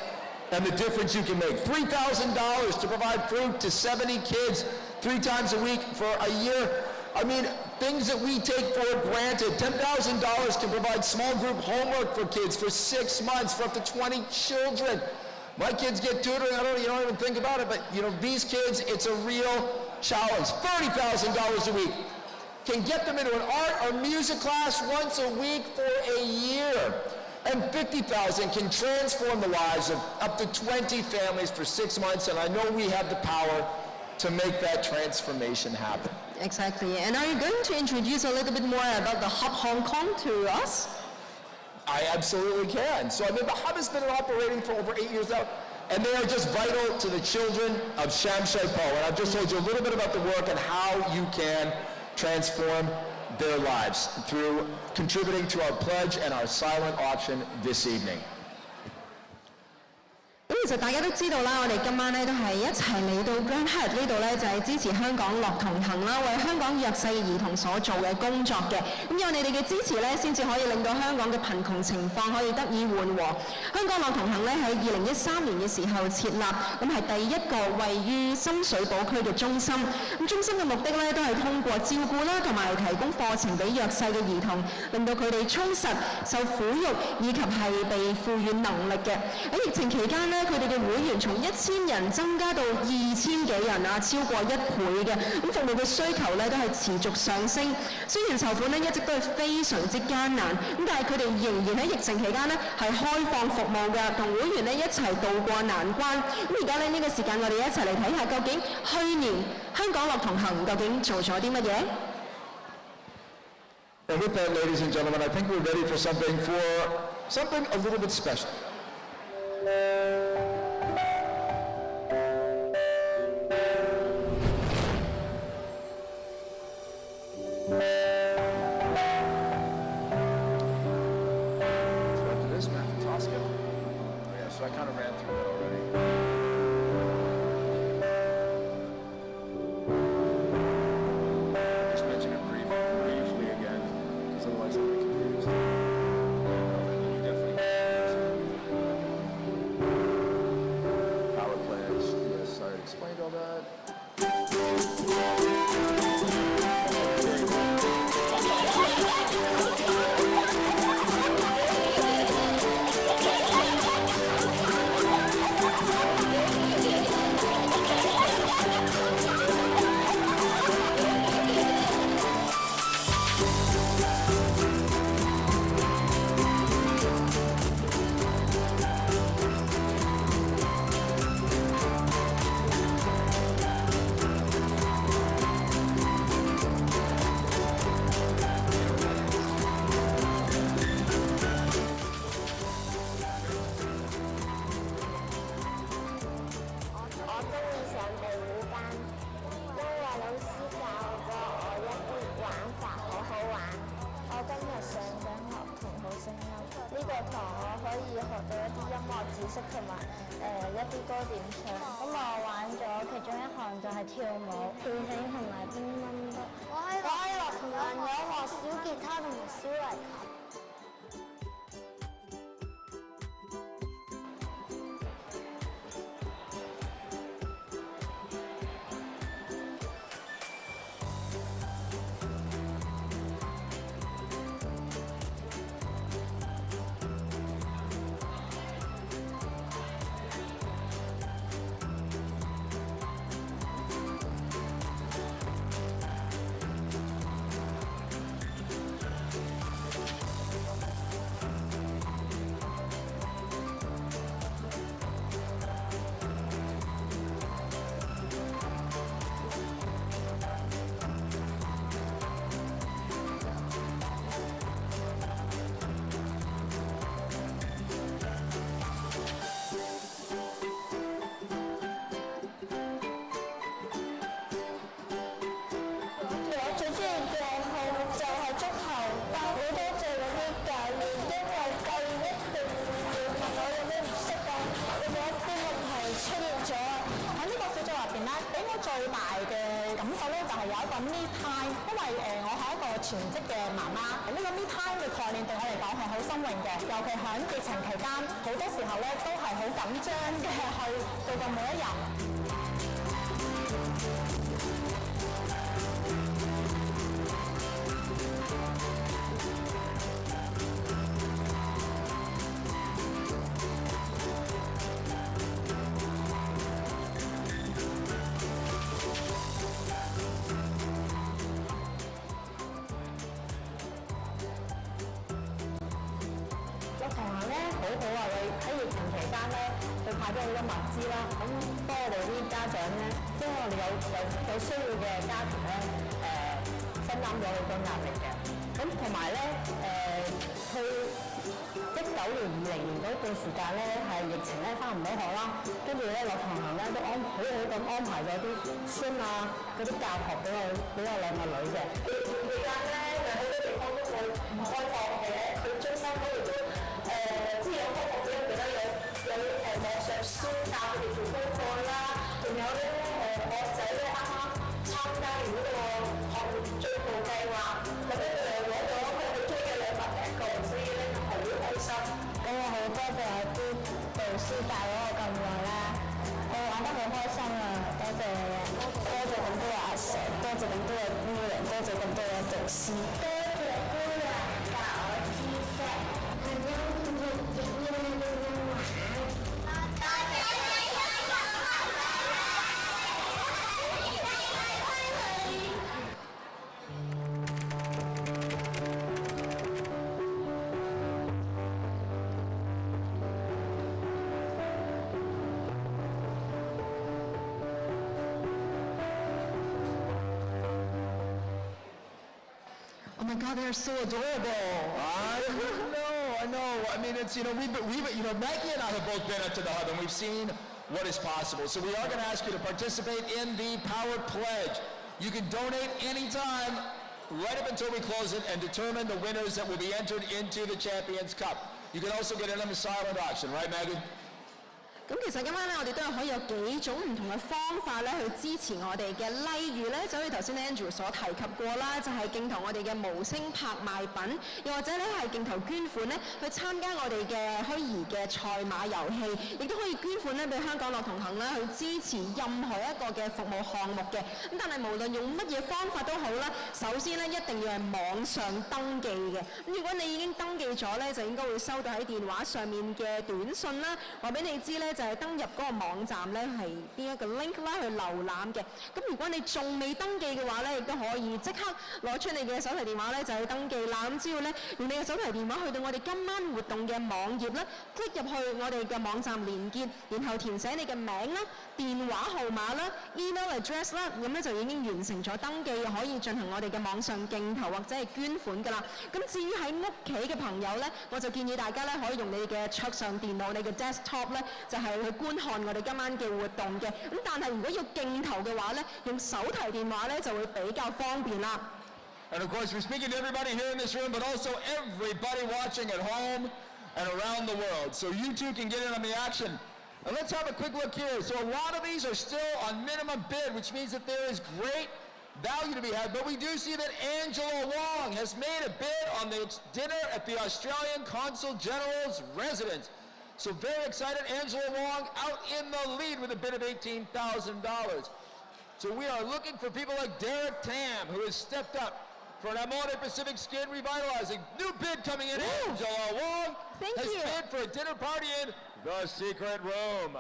and the difference you can make. $3,000 to provide fruit to 70 kids 3 times a week for a year. I mean, things that we take for granted. $10,000 can provide small group homework for kids for 6 months for up to 20 children. My kids get tutoring, you don't even think about it, but these kids, it's a real challenge. $30,000 a week can get them into an art or music class once a week for a year. And $50,000 can transform the lives of up to 20 families for 6 months, and I know we have the power to make that transformation happen. Exactly. And are you going to introduce a little bit more about the Hub Hong Kong to us? I absolutely can. So the Hub has been operating for over 8 years now, and they are just vital to the children of Sham Shui Po. And I've just told you a little bit about the work and how you can transform their lives through contributing to our pledge and our silent auction this evening. 咁其實大家都知道啦，我哋今晚咧都係一齊嚟到 Grand Hyatt 呢度咧，就係支持香港樂同行啦，為香港弱勢兒童所做嘅工作嘅。咁有你哋嘅支持咧，先至可以令到香港嘅貧窮情況可以得以緩和。香港樂同行咧喺2013年嘅時候設立，咁係第一個位於深水埗區嘅中心。咁中心嘅目的咧都係通過照顧啦，同埋提供課程俾弱勢嘅兒童，令到佢哋充實、受撫育以及係被賦予能力嘅。喺疫情期間咧，佢哋嘅會員從1000人增加到2000幾人啊，超過1倍嘅。咁服務嘅需求咧都係持續上升。雖然籌款咧一直都係非常之艱難，咁但係佢哋仍然喺疫情期間咧係開放服務嘅，同會員咧一齊渡過難關。咁而家咧呢個時間，我哋一齊嚟睇下究竟去年香港樂同行究竟做咗啲乜嘢。And with that, ladies and gentlemen, I think we're ready for something a little bit special. So I kind of ran through that already. Just mention it briefly again, because otherwise I'll be confused. You definitely power plants. Yes, I explained all that. 堂我可以學到一啲音樂知識同埋一啲歌點唱。咁我玩咗其中一項就係跳舞、跳繩同埋乒乓波。我喺樂童玩咗學小吉他同埋小提琴。最大嘅感受咧，就係有一個 me time， 因為我係一個全職嘅媽媽，呢個 me time 嘅概念對我嚟講係好新穎嘅，尤其喺疫情期間，好多時候咧都係好緊張嘅去度過每一日。佢派咗好多物資啦，咁幫我哋啲家長咧，即係我哋有需要嘅家庭咧，分擔咗好多壓力嘅。咁同埋咧，去19年、20年嗰段時間咧，係疫情咧返唔到學啦，跟住咧樂童行咧都好好咁安排咗啲孫啊嗰啲教學俾我兩個女嘅。期間咧，好多地方都會唔開放嘅，佢中心嗰度都即係有開放咗，記得有網上書教佢哋做功課啦，仲有咧我仔咧啱啱參加完嗰個學業進步計劃，咁咧佢又攞咗佢追嘅兩百1個，所以咧好開心。咁我好多謝啲導師帶咗我咁耐啦，我玩得好開心啊！多謝咁多阿 Sir， 多謝咁多嘅姑娘，多謝咁多嘅導師。多謝姑娘教我知識，They're so adorable. I know. I mean, it's, Maggie and I have both been up to the Hub and we've seen what is possible. So we are going to ask you to participate in the Power Pledge. You can donate anytime right up until we close it and determine the winners that will be entered into the Champions Cup. You can also get in on the silent auction, right, Maggie? 咁其實今晚咧，我哋都係可以有幾種唔同嘅方法咧去支持我哋嘅，例如咧就好似頭先 Andrew 所提及過啦，就係競投我哋嘅無聲拍賣品，又或者咧係競投捐款咧去參加我哋嘅虛擬嘅賽馬遊戲，亦都可以捐款咧俾香港樂同行啦，去支持任何一個嘅服務項目嘅。咁但係無論用乜嘢方法都好啦，首先咧一定要係網上登記嘅。咁如果你已經登記咗咧，就應該會收到喺電話上面嘅短信啦，話俾你知咧。就係登入嗰個網站咧，係邊一個 link 啦去瀏覽嘅。咁如果你仲未登記嘅話咧，亦都可以即刻攞出你嘅手提電話咧，就去登記啦。咁只要咧用你嘅手提電話去到我哋今晚活動嘅網頁咧 ，click 入去我哋嘅網站連結，然後填寫你嘅名啦、電話號碼啦、email address 啦，咁咧就已經完成咗登記，可以進行我哋嘅網上競投或者係捐款㗎啦。咁至於喺屋企嘅朋友咧，我就建議大家咧可以用你嘅桌上電腦、你嘅 desktop 咧，就係去觀看我哋今晚嘅活動嘅。咁但係如果要競投嘅話咧，用手提電話咧就會比較方便啦。And of course, we're speaking to everybody here in this room, but also everybody watching at home. and around the world. So you too can get in on the action. And let's have a quick look here. So a lot of these are still on minimum bid, which means that there is great value to be had. But we do see that Angela Wong has made a bid on the dinner at the Australian Consul General's residence. So very excited. Angela Wong out in the lead with a bid of $18,000. So we are looking for people like Derek Tam, who has stepped up for an Amore Pacific Skin Revitalizing. New bid coming in. Angela Wong has bid for a dinner party in the Secret Room.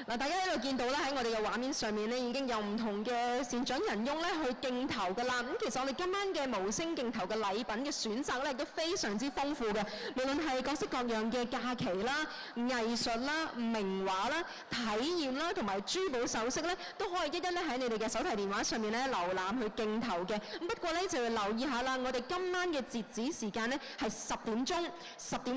嗱，大家喺度見到咧，喺我哋嘅畫面上面咧，已經有唔同嘅善長人翁咧去競投㗎啦。咁其實我哋今晚嘅無聲競投嘅禮品嘅選擇咧，亦都非常之豐富嘅。無論係各式各樣嘅假期啦、藝術啦、名畫啦、體驗啦，同埋珠寶首飾咧，都可以一一咧喺你哋嘅手提電話上面咧瀏覽去競投嘅。咁不過咧就要留意下啦，我哋今晚嘅截止時間咧係10點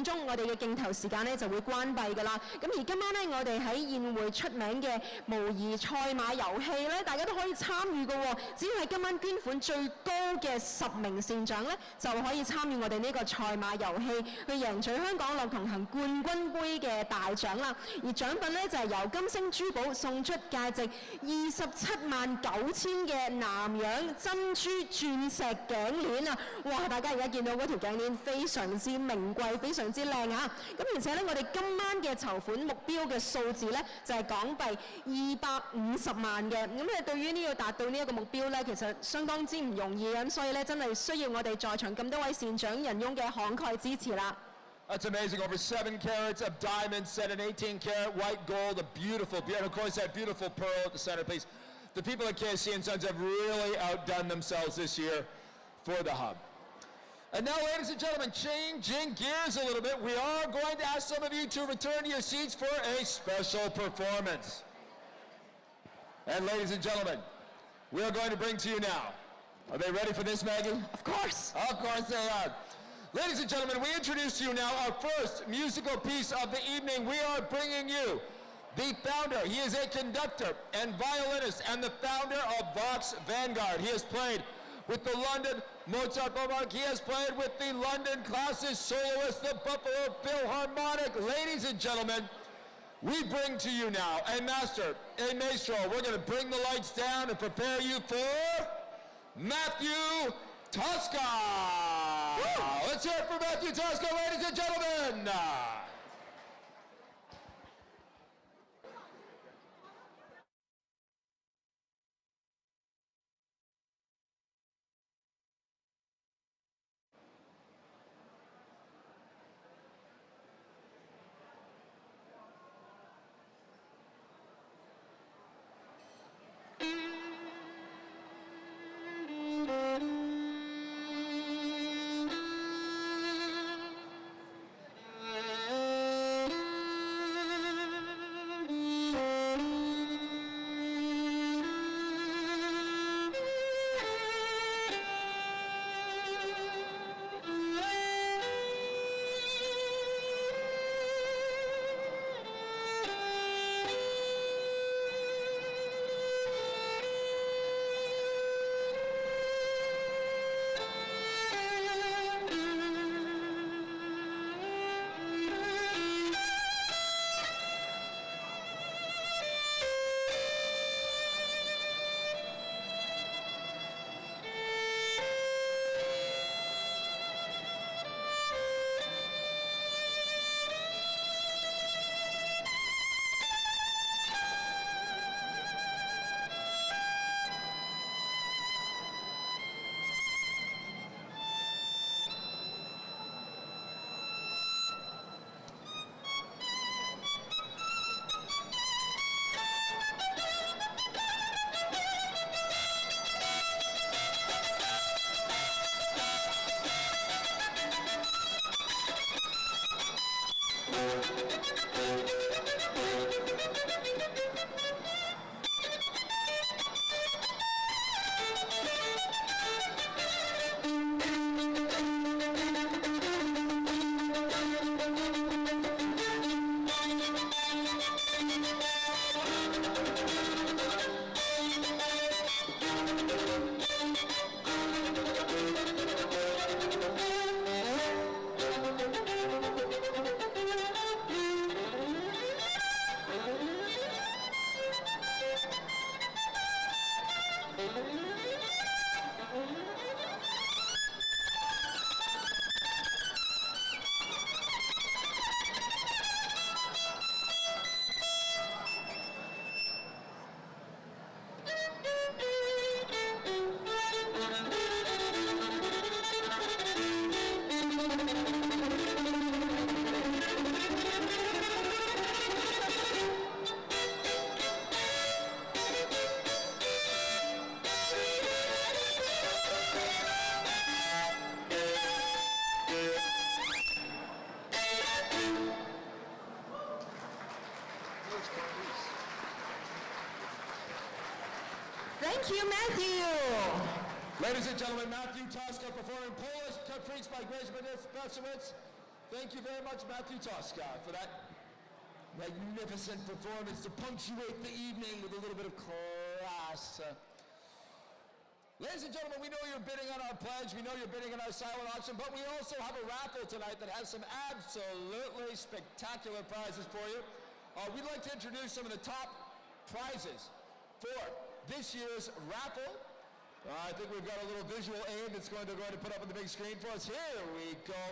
鐘我哋嘅競投時間咧就會關閉㗎啦。咁而今晚咧我哋喺宴會出名嘅模擬賽馬遊戲咧，大家都可以參與嘅喎。只要係今晚捐款最高嘅10名善長咧，就可以參與我哋呢個賽馬遊戲，去贏取香港樂同行冠軍杯嘅大獎啦。而獎品咧就係由金星珠寶送出價值279000嘅南洋珍珠鑽石頸鏈啊！哇！大家而家見到嗰條頸鏈非常之名貴，非常之靚啊！咁而且咧，我哋今晚嘅籌款目標嘅數字咧就係港幣250萬嘅。咁咧對於呢個達到呢一個目標咧，其實相當之唔容易咁，所以咧真係需要我哋在場咁多位善長人翁嘅慷慨支持啦。That's amazing. Over 7 carats of diamonds set in 18-karat white gold. A beautiful, and of course that beautiful pearl at the centerpiece. The people at KSC and Sons have really outdone themselves this year for the hub. And now, ladies and gentlemen, changing gears a little bit, we are going to ask some of you to return to your seats for a special performance. And ladies and gentlemen, we are going to bring to you now. Are they ready for this, Maggie? Of course. Of course they are. Ladies and gentlemen, we introduce to you now our first musical piece of the evening. We are bringing you the founder. He is a conductor and violinist and the founder of Vox Vanguard. He has played with the London Mozart Philharmonic. He has played with the London Classics Soloist, the Buffalo Philharmonic. Ladies and gentlemen, we bring to you now a master, a maestro. We're going to bring the lights down and prepare you for Matthew Tosca. Let's hear it for Matthew Tosca, ladies and gentlemen. Thank you, Matthew. Ladies and gentlemen, Matthew Tosca performing Polish Caprice by Grace Bednarz. Thank you very much, Matthew Tosca, for that magnificent performance to punctuate the evening with a little bit of class. Ladies and gentlemen, we know you're bidding on our pledge, we know you're bidding on our silent auction, but we also have a raffle tonight that has some absolutely spectacular prizes for you. We'd like to introduce some of the top prizes for this year's raffle. I think we've got a little visual aid that's going to put up on the big screen for us. Here we go.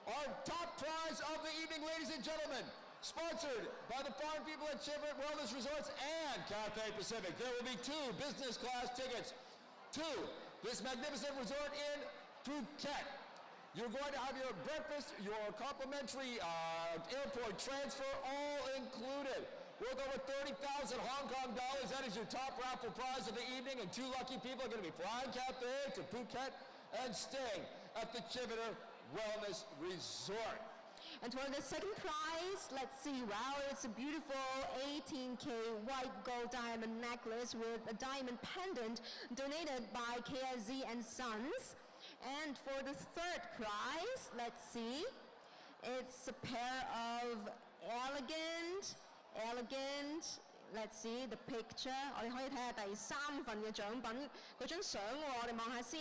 Our top prize of the evening, ladies and gentlemen, sponsored by the farm people at Chivert Wellness Resorts and Cathay Pacific. There will be 2 business class tickets to this magnificent resort in Phuket. You're going to have your breakfast, your complimentary airport transfer, all included. Worth over 30,000 Hong Kong dollars. That is your top raffle prize of the evening, and 2 lucky people are going to be flying Cathay to Phuket and staying at the Chivert Wellness Resort. And for the second prize, let's see, wow, it's a beautiful 18K white gold diamond necklace with a diamond pendant donated by KSZ and Sons. And for the third prize, let's see, it's a pair of elegant, let's see the picture. 我哋可以睇下第3份嘅獎品嗰張相喎，我哋望下先。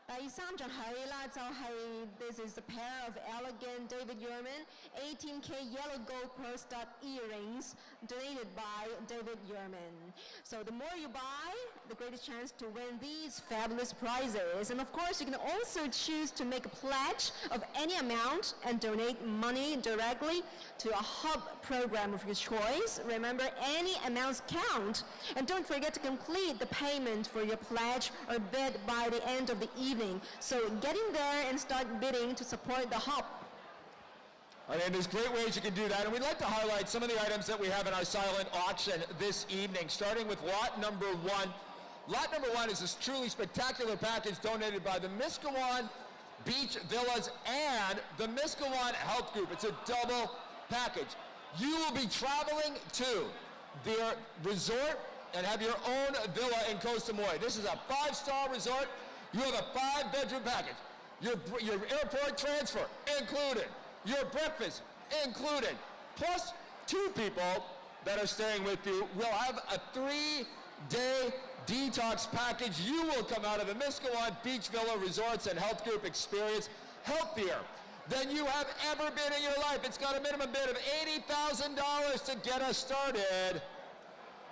第3就係啦，就係 this is a pair of elegant David Yurman 18K yellow gold pearl stud earrings donated by David Yurman. So the more you buy, the greatest chance to win these fabulous prizes. And of course, you can also choose to make a pledge of any amount and donate money directly to a hub program of your choice. Remember, any amounts count. And don't forget to complete the payment for your pledge or bid by the end of the evening. So get in there and start bidding to support the hub. And there's great ways you can do that. And we'd like to highlight some of the items that we have in our silent auction this evening, starting with lot number 1. Lot number 1 is this truly spectacular package donated by the Miskawan Beach Villas and the Miskawan Health Group. It's a double package. You will be traveling to their resort and have your own villa in Koh Samui. This is a 5-star resort. You have a 5-bedroom package. Your airport transfer included. Your breakfast included. Plus 2 people that are staying with you will have a 3-day detox package. You will come out of the Miskawan Beach Villa Resorts and Health Group experience healthier than you have ever been in your life. It's got a minimum bid of $80,000 to get us started.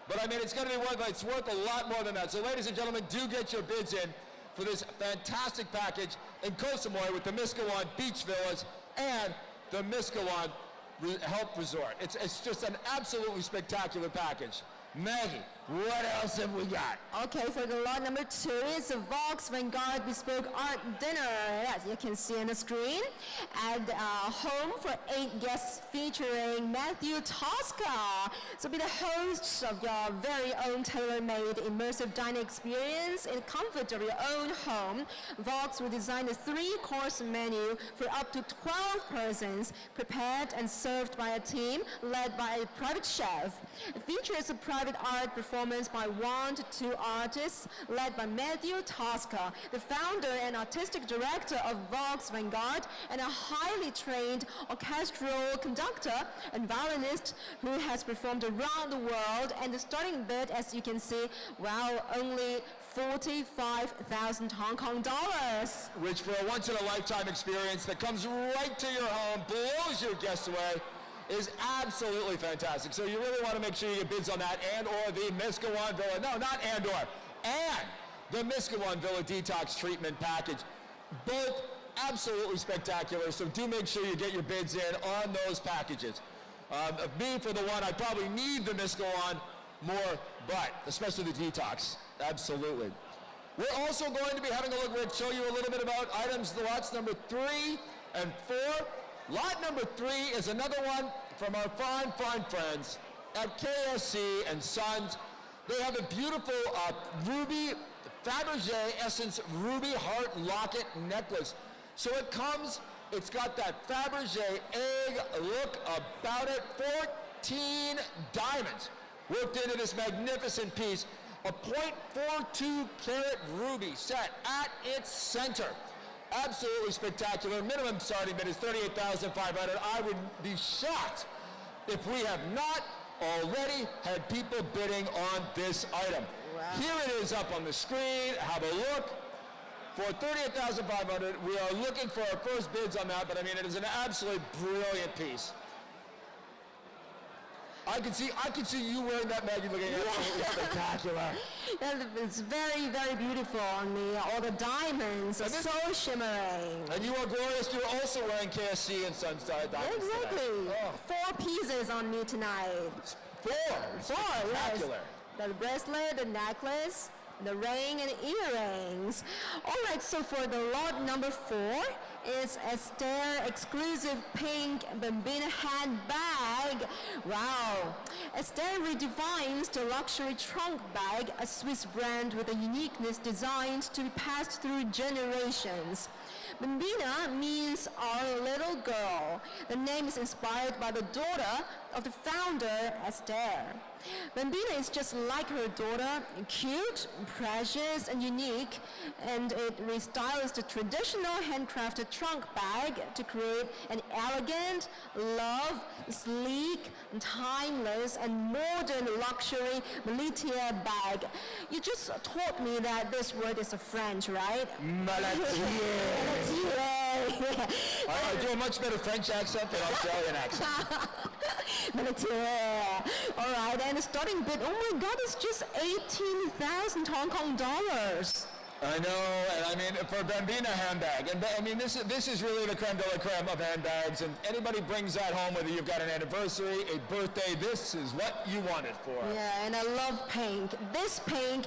But I mean, it's going to be it's worth a lot more than that. So ladies and gentlemen, do get your bids in for this fantastic package in Koh Samui with the Miskawan Beach Villas and the Miskawan Health Resort. It's just an absolutely spectacular package. Maggie, what else have we got? Okay, for the lot number 2 is a Vox Vanguard Bespoke Art Dinner, as you can see on the screen, at home for 8 guests featuring Matthew Tosca. So be the hosts of your very own tailor-made immersive dining experience in the comfort of your own home. Vox will design a 3-course menu for up to 12 persons, prepared and served by a team led by a private chef. It features a private art performance by 1 to 2 artists led by Matthew Tosca, the founder and artistic director of Vox Vanguard, and a highly trained orchestral conductor and violinist who has performed around the world. And the starting bid, as you can see, wow, only 45,000 Hong Kong dollars. Which for a once-in-a-lifetime experience that comes right to your home, blows your guests away, is absolutely fantastic. So you really want to make sure you get bids on that and or the Miskawan Villa, no, not and the Miskawan Villa Detox Treatment Package. Both absolutely spectacular, so do make sure you get your bids in on those packages. Me, for the one, I probably need the Miskawan more, but especially the Detox, absolutely. We're also going to be having a look, we'll show you a little bit about items, the lots number 3 and 4. Lot number 3 is another one from our fine friends at KSZ and Sons. They have a beautiful ruby Fabergé Essence ruby heart locket necklace. So it's got that Fabergé egg look about it. 14 diamonds worked into this magnificent piece. A .42 carat ruby set at its center. Absolutely spectacular. Minimum starting bid is $38,500. I would be shocked if we have not already had people bidding on this item. Wow. Here it is up on the screen. Have a look. For $38,500, we are looking for our first bids on that, but I mean, it is an absolutely brilliant piece. I can see you wearing that, Maggie, looking absolutely spectacular. Yeah, it's very, very beautiful on me. All the diamonds are so shimmering. And you are glorious. You're also wearing KSC and Sunstyle diamonds Exactly. today. Oh. 4 pieces on me tonight. Four, Yes. spectacular. The bracelet, the necklace, the ring and earrings. All right, so for the lot number 4 is Esther exclusive pink Bambina handbag. Wow. Esther redefines the luxury trunk bag, a Swiss brand with a uniqueness designed to be passed through generations. Bambina means our little girl. The name is inspired by the daughter of the founder, Esther. Bambina is just like her daughter, cute, precious, and unique, and it restyles the traditional handcrafted trunk bag to create an elegant, love, sleek, timeless, and modern luxury Meletia bag. You just taught me that this word is a French, right? Meletia. I do a much better French accent than Australian accent. Meletia. All right, and the starting bid, oh my God, it's just 18,000 Hong Kong dollars. I know, and I mean, for a Bambina handbag, and I mean, this is really the creme de la creme of handbags, and anybody brings that home, whether you've got an anniversary, a birthday, this is what you want it for. Yeah, and I love pink. This pink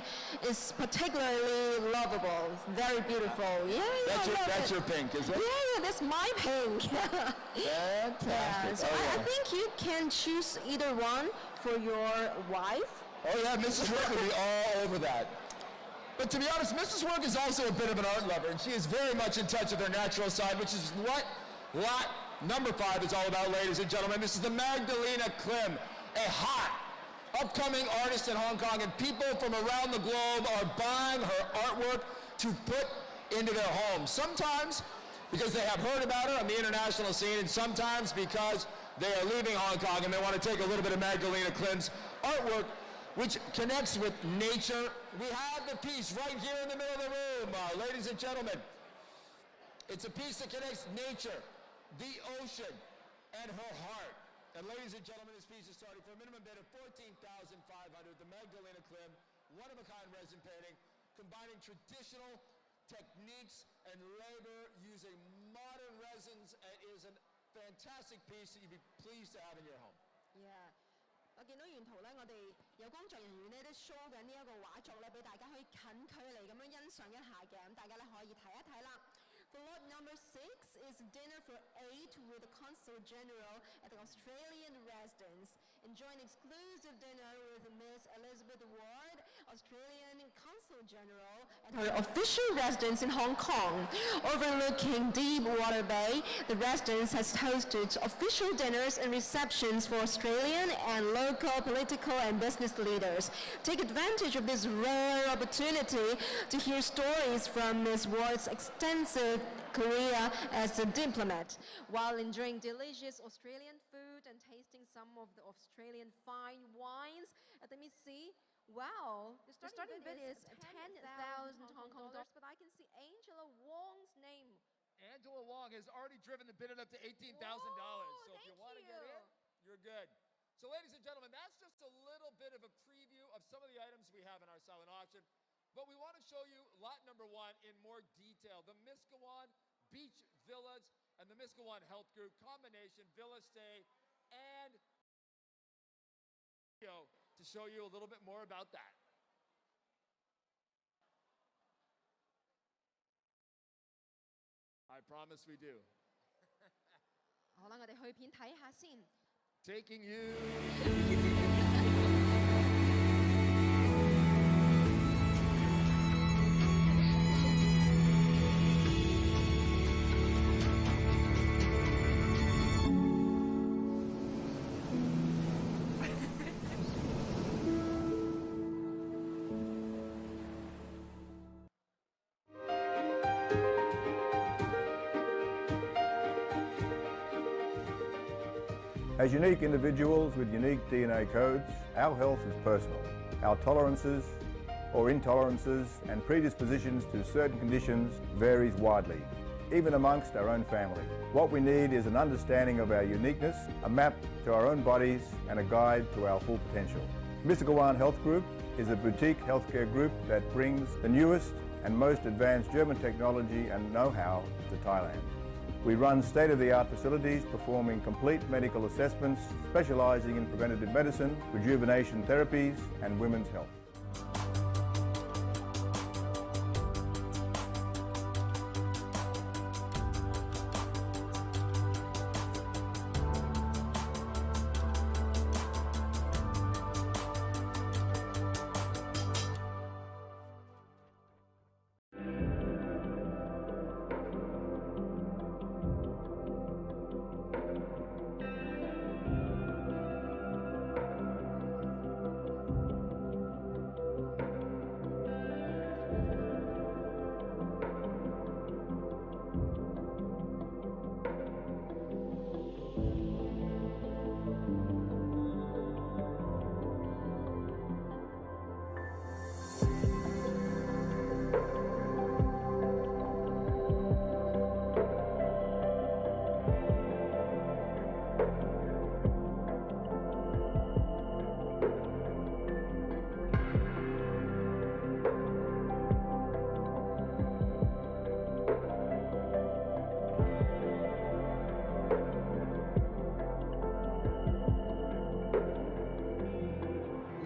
is particularly lovable, very beautiful. Yeah, That's your pink, is it? Yeah, that's my pink. Fantastic. Yeah, so I think you can choose either one for your wife. Oh yeah, Mrs. Work would be all over that. But to be honest, Mrs. Work is also a bit of an art lover, and she is very much in touch with her natural side, which is what lot number 5 is all about, ladies and gentlemen. This is the Magdalena Klim, a hot, upcoming artist in Hong Kong, and people from around the globe are buying her artwork to put into their homes. Sometimes because they have heard about her on the international scene, and sometimes because they are leaving Hong Kong and they want to take a little bit of Magdalena Klim's artwork, which connects with nature. We have the piece right here in the middle of the room, ladies and gentlemen. It's a piece that connects nature, the ocean, and her heart. And ladies and gentlemen, this piece is starting for a minimum bid of $14,500. The Magdalena Klim, one-of-a-kind resin painting, combining traditional techniques and labor using modern resins. It is a fantastic piece that you'd be pleased to have in your home. Yeah. 我見到沿途咧，我哋有工作人員咧都 show 緊呢一個畫作咧，俾大家可以近距離咁樣欣賞一下嘅，咁大家咧可以睇一睇啦。For lot number 6 is dinner for 8 with the Consul General at the Australian residence. Enjoy an exclusive dinner with Miss Elizabeth Ward, Australian Consul General, at her official residence in Hong Kong. Overlooking Deepwater Bay, the residence has hosted official dinners and receptions for Australian and local political and business leaders. Take advantage of this rare opportunity to hear stories from Ms. Ward's extensive career as a diplomat, while enjoying delicious Australian food and tasting some of the Australian fine wines. Let me see. Wow, the starting bid is 10,000 Hong Kong dollars, but I can see Angela Wong's name. Angela Wong has already driven the bid up to $18,000. So if you want to get in, you're good. So ladies and gentlemen, that's just a little bit of a preview of some of the items we have in our silent auction. But we want to show you lot number 1 in more detail. The Miskawan Beach Villas and the Miskawan Health Group combination villa stay and to show you a little bit more about that. I promise we do. 好啦，我哋去片睇下先。Taking you. As unique individuals with unique DNA codes, our health is personal. Our tolerances or intolerances and predispositions to certain conditions varies widely, even amongst our own family. What we need is an understanding of our uniqueness, a map to our own bodies, and a guide to our full potential. Mystical One Health Group is a boutique healthcare group that brings the newest and most advanced German technology and know-how to Thailand. We run state-of-the-art facilities performing complete medical assessments, specialising in preventative medicine, rejuvenation therapies, and women's health.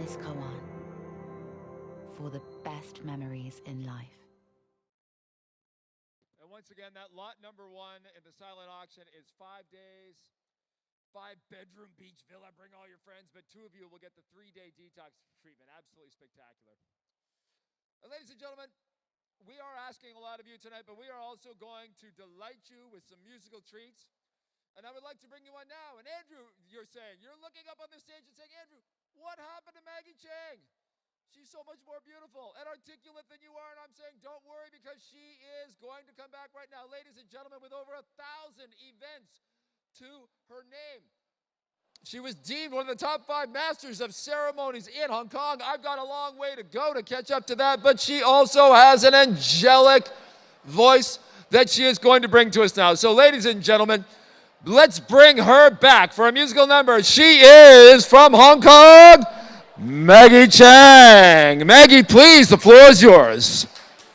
Miss Kawan, for the best memories in life. And once again, that lot number 1 in the silent auction is 5 days, 5-bedroom beach villa. Bring all your friends, but 2 of you will get the 3-day detox treatment. Absolutely spectacular. And ladies and gentlemen, we are asking a lot of you tonight, but we are also going to delight you with some musical treats. And I would like to bring you one now. And Andrew, you're looking up on the stage and saying, Andrew, what happened to Maggie Chang? She's so much more beautiful and articulate than you are. And I'm saying, don't worry, because she is going to come back right now. Ladies and gentlemen, with over 1,000 events to her name. She was deemed one of the top 5 masters of ceremonies in Hong Kong. I've got a long way to go to catch up to that, but she also has an angelic voice that she is going to bring to us now. So ladies and gentlemen, let's bring her back for a musical number. She is from Hong Kong, Maggie Chang. Maggie, please, the floor is yours.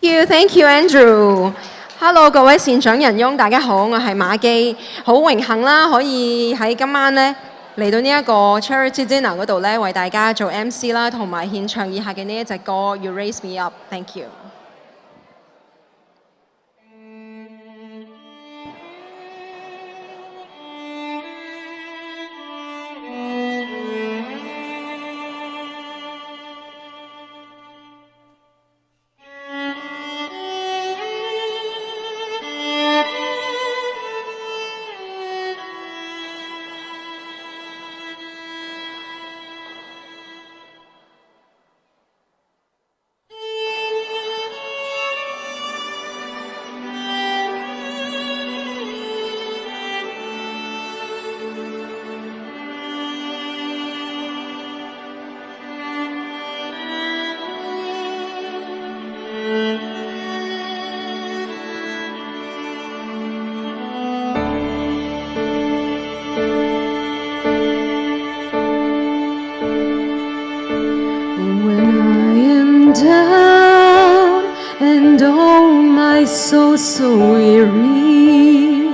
Thank you, Andrew. Hello， 各位善長人翁，大家好，我係馬基，好榮幸啦，可以喺今晚呢嚟到呢一個 Charity Dinner 嗰度咧，為大家做 MC 啦，同埋獻唱以下嘅呢一隻歌《You Raise Me Up》。Thank you。So weary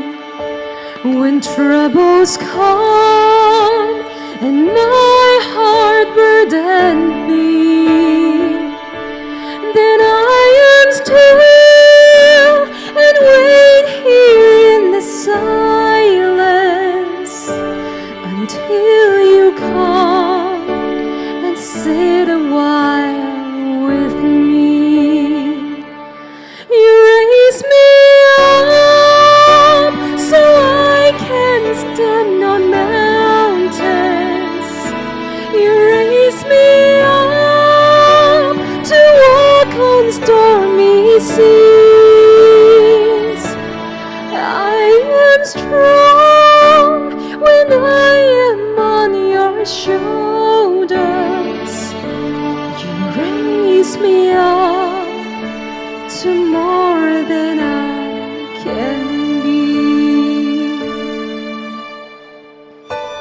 when troubles come and my heart burdened me, then I am still and wait here in the silence until you come and sit a while with me. You raise me up so I can stand on mountains. You raise me up to walk on stormy seas. your shoulders. You raise me up to more than I can be.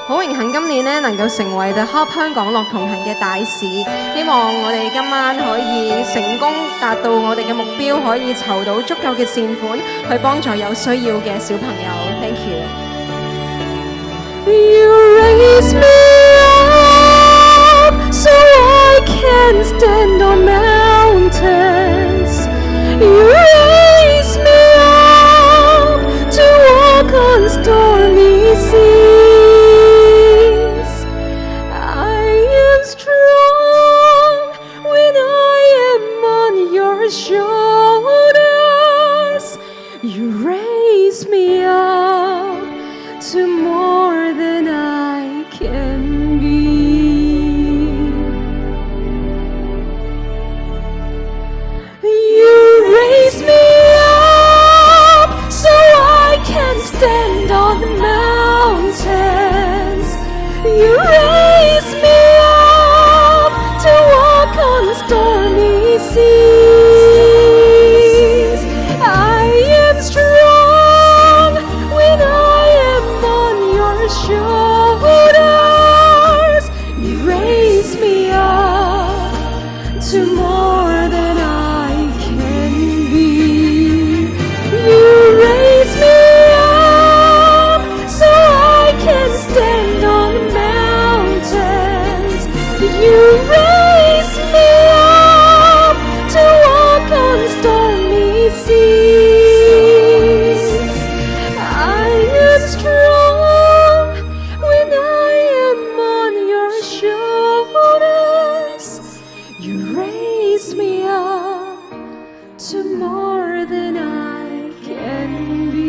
好榮幸今年能夠成為 The Hub 香港樂同行嘅大使，希望我哋今晚可以成功達到我哋嘅目標，可以籌到足夠嘅善款去幫助有需要嘅小朋友。Thank you. You raise me up so I can stand on mountains. You raise me up to walk on stormy seas. I am strong when I am on your shoulders. You raise me up to more than I can be. You raise me up so I can stand on the mountains. You raise me up to walk on stormy seas. I am strong when I am on your shoulders. You raise me up to more than I can be. You raise me up so I can stand on the mountains. You raise me up to walk on stormy seas. I am strong when I am on your shoulders. You raise me up to more than I can be.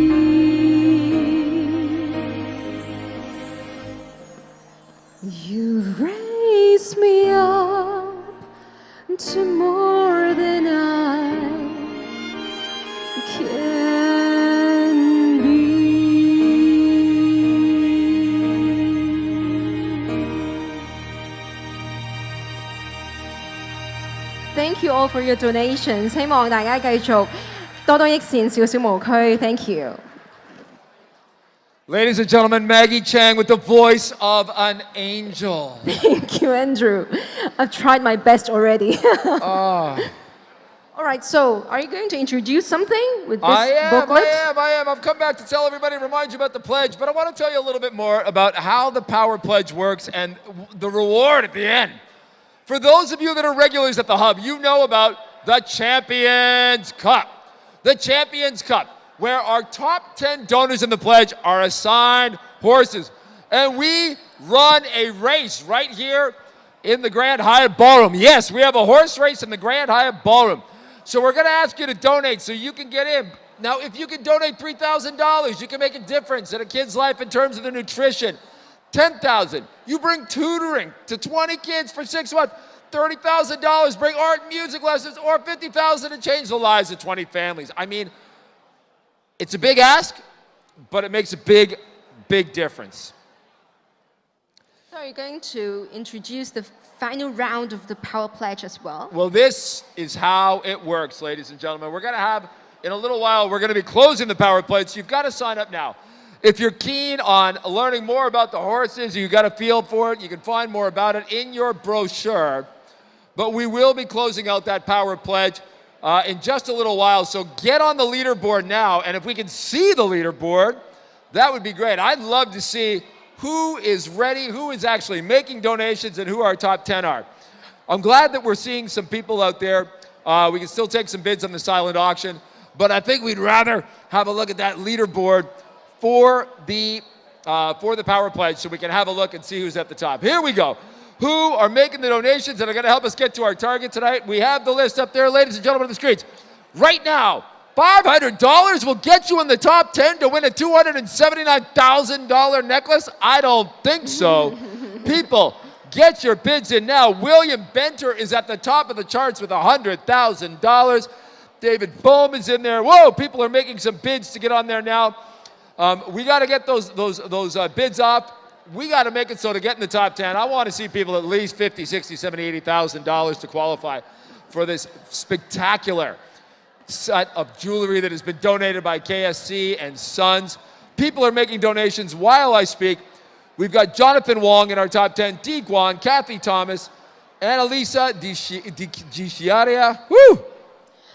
You raise me up to more than I can be. Thank you all for your donations. 希望大家繼續多多益善，少少無區。Thank you. Ladies and gentlemen, Maggie Chang with the voice of an angel. Thank you, Andrew. I've tried my best already. All right, so are you going to introduce something with this booklet? I am. I've come back to tell everybody, remind you about the pledge, but I want to tell you a little bit more about how the Power Pledge works and the reward at the end. For those of you that are regulars at the Hub, you know about the Champions Cup. The Champions Cup, where our top 10 donors in the pledge are assigned horses. And we run a race right here in the Grand Hyatt Ballroom. Yes, we have a horse race in the Grand Hyatt Ballroom. So we're going to ask you to donate so you can get in. Now, if you can donate $3,000, you can make a difference in a kid's life in terms of the nutrition. $10,000, you bring tutoring to 20 kids for 6 months. $30,000, bring art and music lessons, or $50,000 to change the lives of 20 families. I mean, it's a big ask, but it makes a big, big difference. So are you going to introduce the final round of the Power Pledge as well? Well, this is how it works, ladies and gentlemen. We're going to have, in a little while, we're going to be closing the Power Pledge, so you've got to sign up now. If you're keen on learning more about the horses, you've got a feel for it, you can find more about it in your brochure. But we will be closing out that Power Pledge in just a little while, so get on the leaderboard now, and if we can see the leaderboard, that would be great. I'd love to see who is ready, who is actually making donations, and who our top 10 are. I'm glad that we're seeing some people out there. We can still take some bids on the silent auction, but I think we'd rather have a look at that leaderboard for the Power Pledge so we can have a look and see who's at the top. Here we go. Who are making the donations that are going to help us get to our target tonight? We have the list up there, ladies and gentlemen of the streets. Right now, $500 will get you in the top 10 to win a $279,000 necklace? I don't think so. People, get your bids in now. William Benter is at the top of the charts with $100,000. David Bohm is in there. Whoa, people are making some bids to get on there now. We got to get those bids up. we got to make it so to get in the top 10, I want to see people at least $50,000, $60,000, $70,000, $80,000 to qualify for this spectacular set of jewelry that has been donated by KSC and Sons. People are making donations while I speak. We've got Jonathan Wong in our top 10, Dee Guan, Kathy Thomas, Annalisa Di Woo!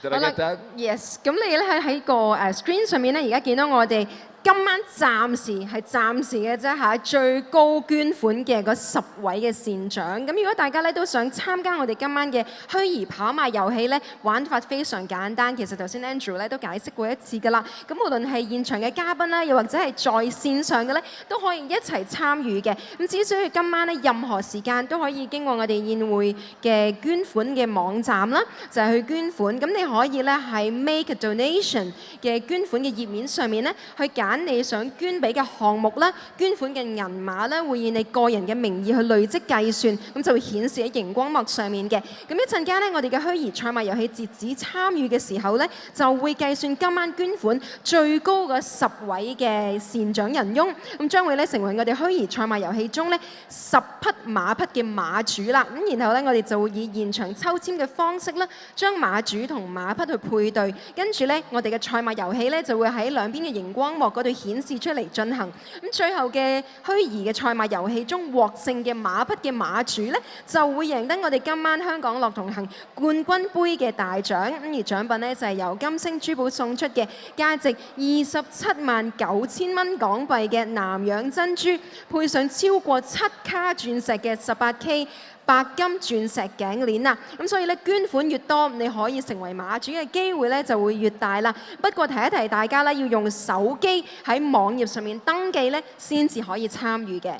Did I get that? Yes， 咁你咧喺個screen 上面咧，而家見到我哋今晚暫時嘅啫嚇，最高捐款嘅嗰10位嘅善長。咁如果大家咧都想參加我哋今晚嘅虛擬跑馬遊戲咧，玩法非常簡單。其實頭先 Andrew 咧都解釋過一次㗎啦。咁無論係現場嘅嘉賓啦，又或者係在線上嘅咧，都可以一齊參與嘅。咁只需要今晚咧任何時間都可以經過我哋宴會嘅捐款嘅網站啦，就係去捐款。咁你可以咧喺 Make a Donation 嘅捐款嘅頁面上面咧去揀你想捐俾嘅項目啦，捐款嘅銀碼咧會以你個人嘅名義去累積計算，咁就會顯示喺熒光幕上面嘅。咁一陣間咧，我哋嘅虛擬賽馬遊戲截止參與嘅時候咧，就會計算今晚捐款最高嘅10位嘅善長人翁，咁將會咧成為我哋虛擬賽馬遊戲中咧10匹馬匹嘅馬主啦。咁然後咧，我哋就會以現場抽籤嘅方式啦，將馬主同馬匹去配對，跟住咧我哋嘅賽馬遊戲咧就會喺兩邊嘅熒光幕嗰度顯示出嚟進行。咁最後嘅虛擬嘅賽馬遊戲中獲勝嘅馬匹嘅馬主咧，就會贏得我哋今晚香港樂同行冠軍杯嘅大獎。咁而獎品咧就係由金星珠寶送出嘅價值279000蚊港幣嘅南洋珍珠，配上超過7卡鑽石嘅18K白金鑽石頸鏈啦，咁所以咧捐款越多，你可以成為馬主嘅機會咧就會越大啦。不過提一提大家咧，要用手機喺網頁上面登記咧，先至可以參與嘅。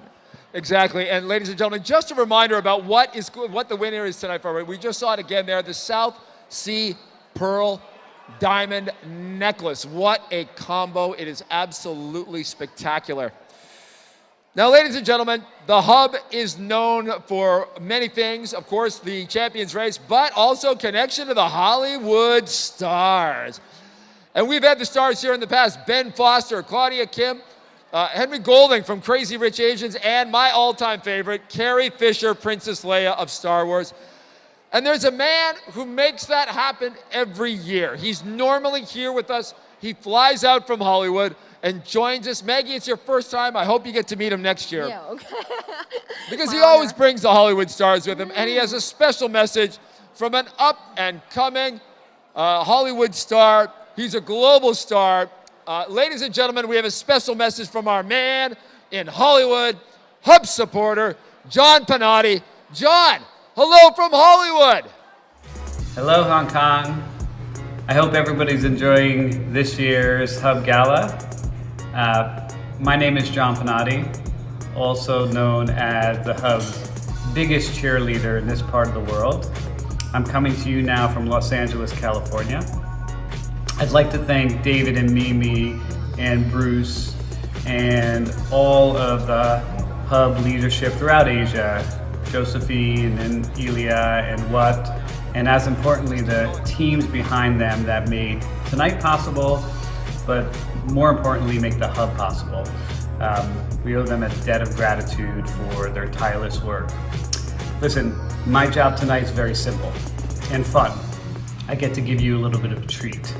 Exactly, and ladies and gentlemen, just a reminder about what the winner is tonight for. We just saw it again there, the South Sea Pearl Diamond Necklace. What a combo! It is absolutely spectacular. Now, ladies and gentlemen, the Hub is known for many things. Of course, the Champions Race, but also connection to the Hollywood stars. And we've had the stars here in the past: Ben Foster, Claudia Kim, Henry Golding from Crazy Rich Asians, and my all-time favorite, Carrie Fisher, Princess Leia of Star Wars. And there's a man who makes that happen every year. He's normally here with us. He flies out from Hollywood and joins us. Maggie, it's your first time. I hope you get to meet him next year. Yeah, okay. Because he always brings the Hollywood stars with him, and he has a special message from an up-and-coming Hollywood star. He's a global star. Ladies and gentlemen, we have a special message from our man in Hollywood, Hub supporter, John Pinotti. John, hello from Hollywood. Hello, Hong Kong. I hope everybody's enjoying this year's Hub Gala. My name is John Pinotti, also known as the Hub's biggest cheerleader in this part of the world. I'm coming to you now from Los Angeles, California. I'd like to thank David and Mimi and Bruce and all of the Hub leadership throughout Asia, Josephine and Ilya and Wat, and as importantly, the teams behind them that made tonight possible, but more importantly, make the Hub possible. We owe them a debt of gratitude for their tireless work. Listen, my job tonight is very simple and fun. I get to give you a little bit of a treat.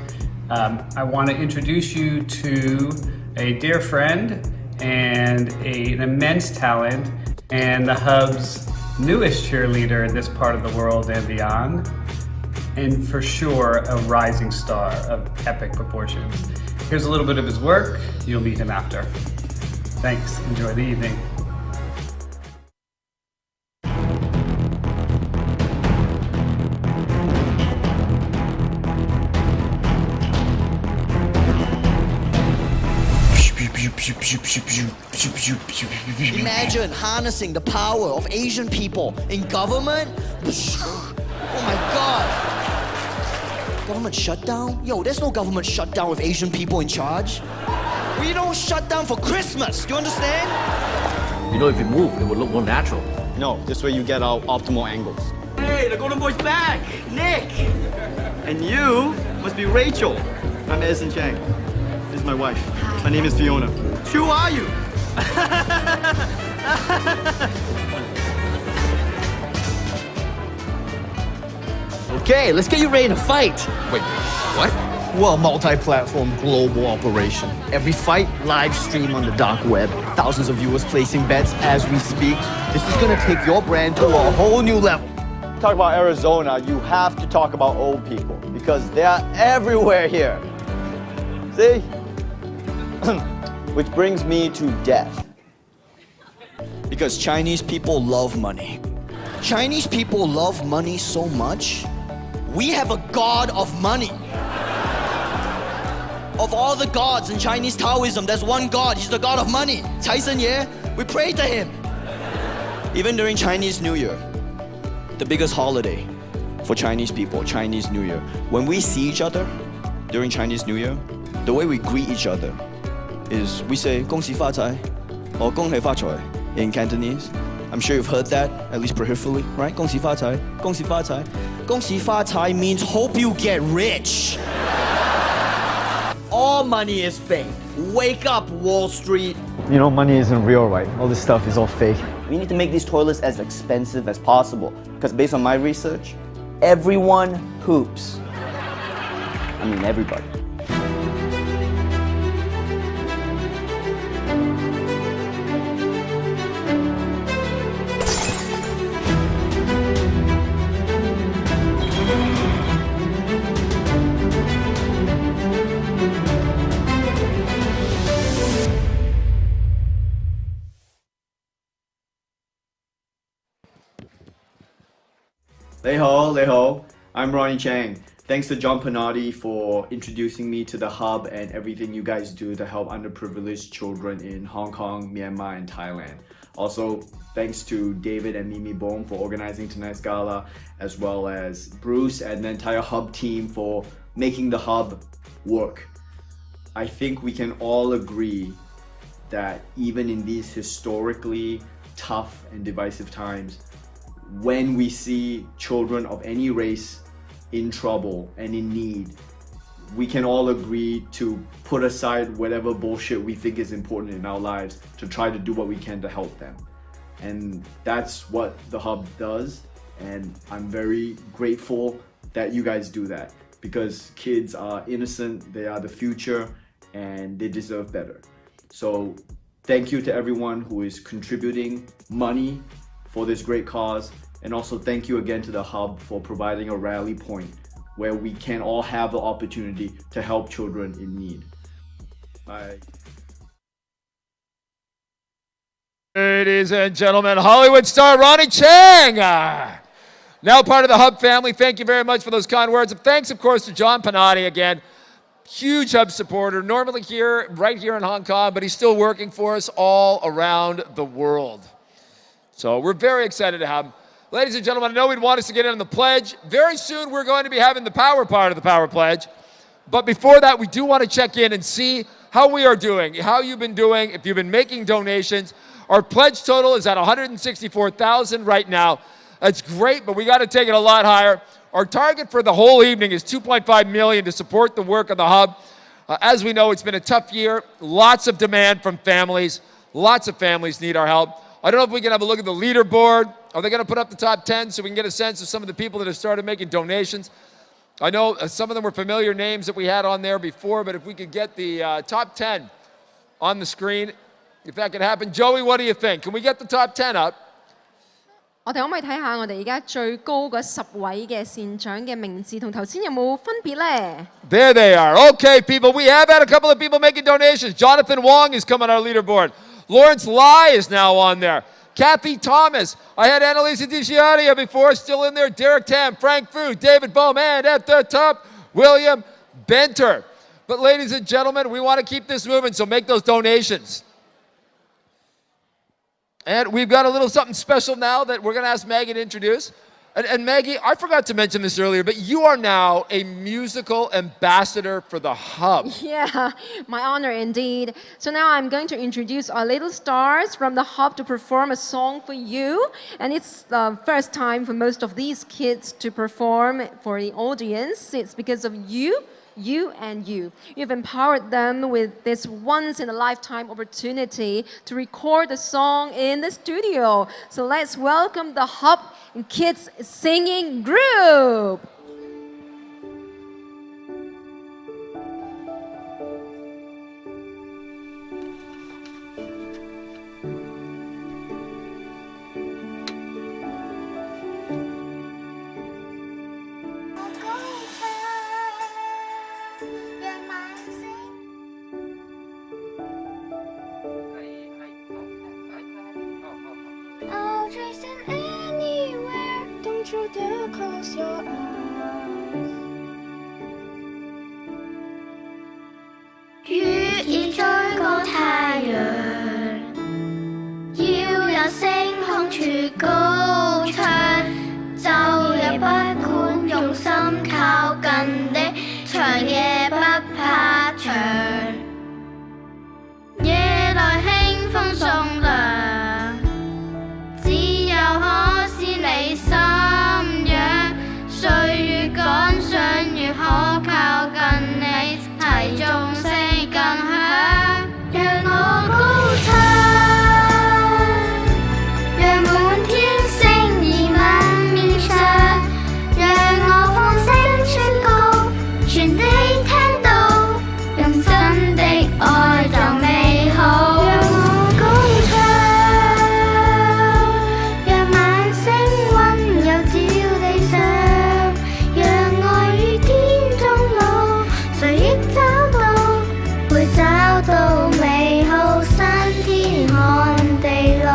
I want to introduce you to a dear friend and an immense talent, and the Hub's newest cheerleader in this part of the world and beyond, and for sure a rising star of epic proportions. Here's a little bit of his work. You'll meet him after. Thanks. Enjoy the evening. Imagine harnessing the power of Asian people in government. Oh my God. Government shutdown? Yo, there's no government shutdown with Asian people in charge. We don't shut down for Christmas. Do you understand? You know, if you move, it would look more natural. No, this way you get our optimal angles. Hey, the Golden Boy's back! Nick! And you must be Rachel. I'm Edison Chang. This is my wife. My name is Fiona. Who are you? Okay, let's get you ready to fight. Wait, what? Well, multi-platform global operation. Every fight live stream on the dark web. Thousands of viewers placing bets as we speak. This is gonna take your brand to a whole new level. Talk about Arizona, you have to talk about old people because they are everywhere here. See? Which brings me to death. Because Chinese people love money. Chinese people love money so much, we have a god of money. Of all the gods in Chinese Taoism, there's one god, he's the god of money. Cai Shen Ye, we pray to him. Even during Chinese New Year, the biggest holiday for Chinese people, Chinese New Year. When we see each other during Chinese New Year, the way we greet each other is we say 恭喜发财 or 恭喜发财 in Cantonese. I'm sure you've heard that, at least peripherally, right? 恭喜发财, 恭喜发财. 恭喜发财 means hope you get rich. All money is fake. Wake up, Wall Street. You know, money isn't real, right? All this stuff is all fake. We need to make these toilets as expensive as possible. Because based on my research, everyone poops. I mean, everybody. Lei ho, I'm Ronnie Chang. Thanks to John Panatti for introducing me to the Hub and everything you guys do to help underprivileged children in Hong Kong, Myanmar, and Thailand. Also, thanks to David and Mimi Bong for organizing tonight's gala, as well as Bruce and the entire Hub team for making the Hub work. I think we can all agree that even in these historically tough and divisive times, when we see children of any race in trouble and in need, we can all agree to put aside whatever bullshit we think is important in our lives to try to do what we can to help them. And that's what the Hub does, and I'm very grateful that you guys do that, because kids are innocent, they are the future, and they deserve better. So thank you to everyone who is contributing money for this great cause, and also thank you again to the Hub for providing a rally point where we can all have the opportunity to help children in need. Bye. Ladies and gentlemen, Hollywood star Ronnie Chang. Now part of the Hub family. Thank you very much for those kind words. And thanks, of course, to John Panatti again. Huge Hub supporter, normally here, right here in Hong Kong, but he's still working for us all around the world. So we're very excited to have him. Ladies and gentlemen, I know we'd want us to get in on the pledge. Very soon we're going to be having the power part of the power pledge. But before that, we do want to check in and see how we are doing, how you've been doing, if you've been making donations. Our pledge total is at $164,000 right now. That's great, but we got to take it a lot higher. Our target for the whole evening is $2.5 million to support the work of the Hub. As we know, it's been a tough year. Lots of demand from families. Lots of families need our help. I don't know if we can have a look at the leaderboard. Are they going to put up the top 10 so we can get a sense of some of the people that have started making donations? I know some of them were familiar names that we had on there before, but if we could get the top 10 on the screen, if that could happen. Joey, what do you think? Can we get the top 10 up? 我哋可唔可以睇下我哋而家最高嗰10位嘅善長嘅名字同頭先有冇分別呢？ There they are. Okay, people, we have had a couple of people making donations. Jonathan Wong has come on our leaderboard. Lawrence Lai is now on there. Kathy Thomas. I had Annalisa DiCiaria before, still in there. Derek Tam, Frank Fu, David Bohm, and at the top, William Benter. But ladies and gentlemen, we want to keep this moving, so make those donations. And we've got a little something special now that we're going to ask Maggie to introduce. And Maggie, I forgot to mention this earlier, but you are now a musical ambassador for the Hub. Yeah, my honor indeed. So now I'm going to introduce our little stars from the Hub to perform a song for you. And it's the first time for most of these kids to perform for the audience. It's because of you. And you. You've empowered them with this once-in-a-lifetime opportunity to record the song in the studio. So let's welcome the Hub Kids Singing Group. close your eyes. 月兒追過太陽，要有星空處高唱，晝夜不管用心靠近的，長夜不怕長。夜來輕風送涼，只有可使你心癢。歲月趕上，越可靠近你，齊眾聲更響。讓我高唱，讓滿天星兒滿面上，讓我放聲宣告，全地聽到，用真的愛就美好。讓我高唱，讓晚星溫柔照地上，讓愛於天中路，誰亦找到，會找到美好新天看地路。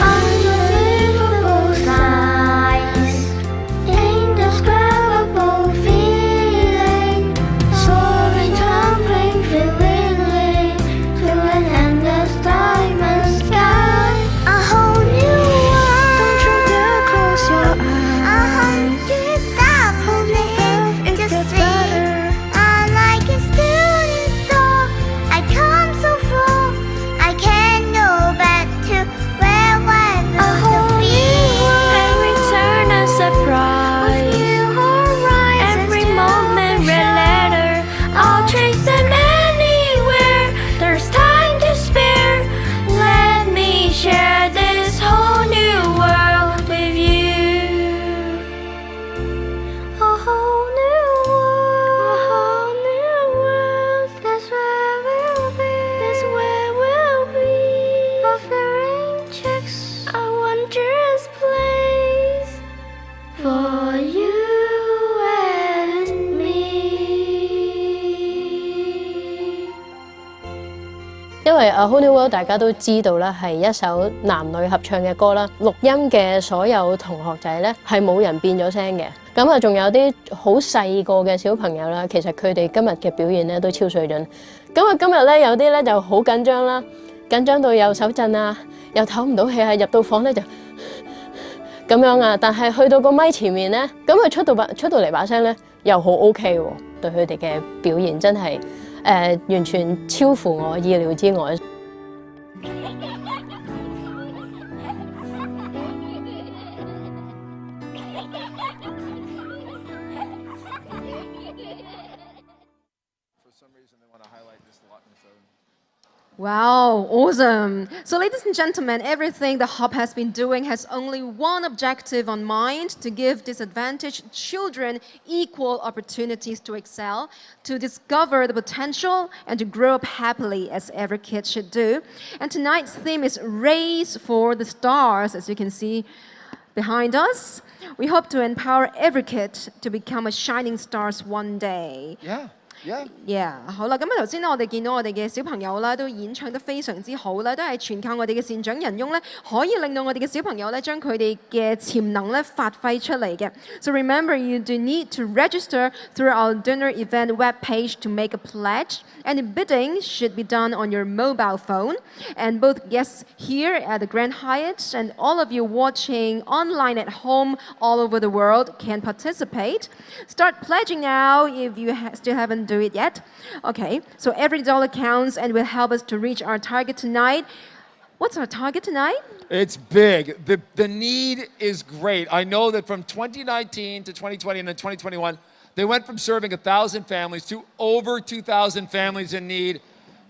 Unbelievable size, indescribable feeling, soaring, tumbling, feeling to an endless diamond sky. A whole new world. Don't you dare close your eyes. 100,000 things to see. I like a student store. I come so far. I can't go back to where was to be. Every turn a surprise. With new horizons. Every moment red letter. I'll chase them anywhere. There's time to spare. Let me share this whole new world with you. A whole new world. A whole new world. That's where we'll be. That's where we'll be. Off the rain checks. A wondrous place for you and me. 因為《A Whole New World》大家都知道啦，係一首男女合唱嘅歌啦。錄音嘅所有同學仔咧係冇人變咗聲嘅。咁啊，仲有啲好細個嘅小朋友啦，其實佢哋今日嘅表現咧都超水準。咁啊，今日咧有啲咧就好緊張啦，緊張到又手震啊，又唞唔到氣啊，入到房咧就咁樣啊。但係去到個咪前面咧，咁佢出到嚟把聲咧又好 OK 喎，對佢哋嘅表現真係完全超乎我意料之外。Wow, awesome. So ladies and gentlemen, everything the Hub has been doing has only one objective on mind: to give disadvantaged children equal opportunities to excel, to discover the potential, and to grow up happily as every kid should do. And tonight's theme is Race for the Stars, as you can see behind us. We hope to empower every kid to become a shining stars one day. Yeah， 好啦，咁啊頭先咧，我哋見到我哋嘅小朋友啦，都演唱得非常之好啦，都係全靠我哋嘅善長仁翁咧，可以令到我哋嘅小朋友咧，將佢哋嘅潛能咧發揮出嚟嘅。So remember, you do need to register through our dinner event webpage to make a pledge, and the bidding should be done on your mobile phone. And both guests here at the Grand Hyatt and all of you watching online at home all over the world can participate. Start pledging now if you still haven't done it yet. Okay, so every dollar counts and will help us to reach our target tonight. What's our target tonight? It's big. The need is great. I know that from 2019 to 2020 and then 2021, they went from serving 1,000 families to over 2,000 families in need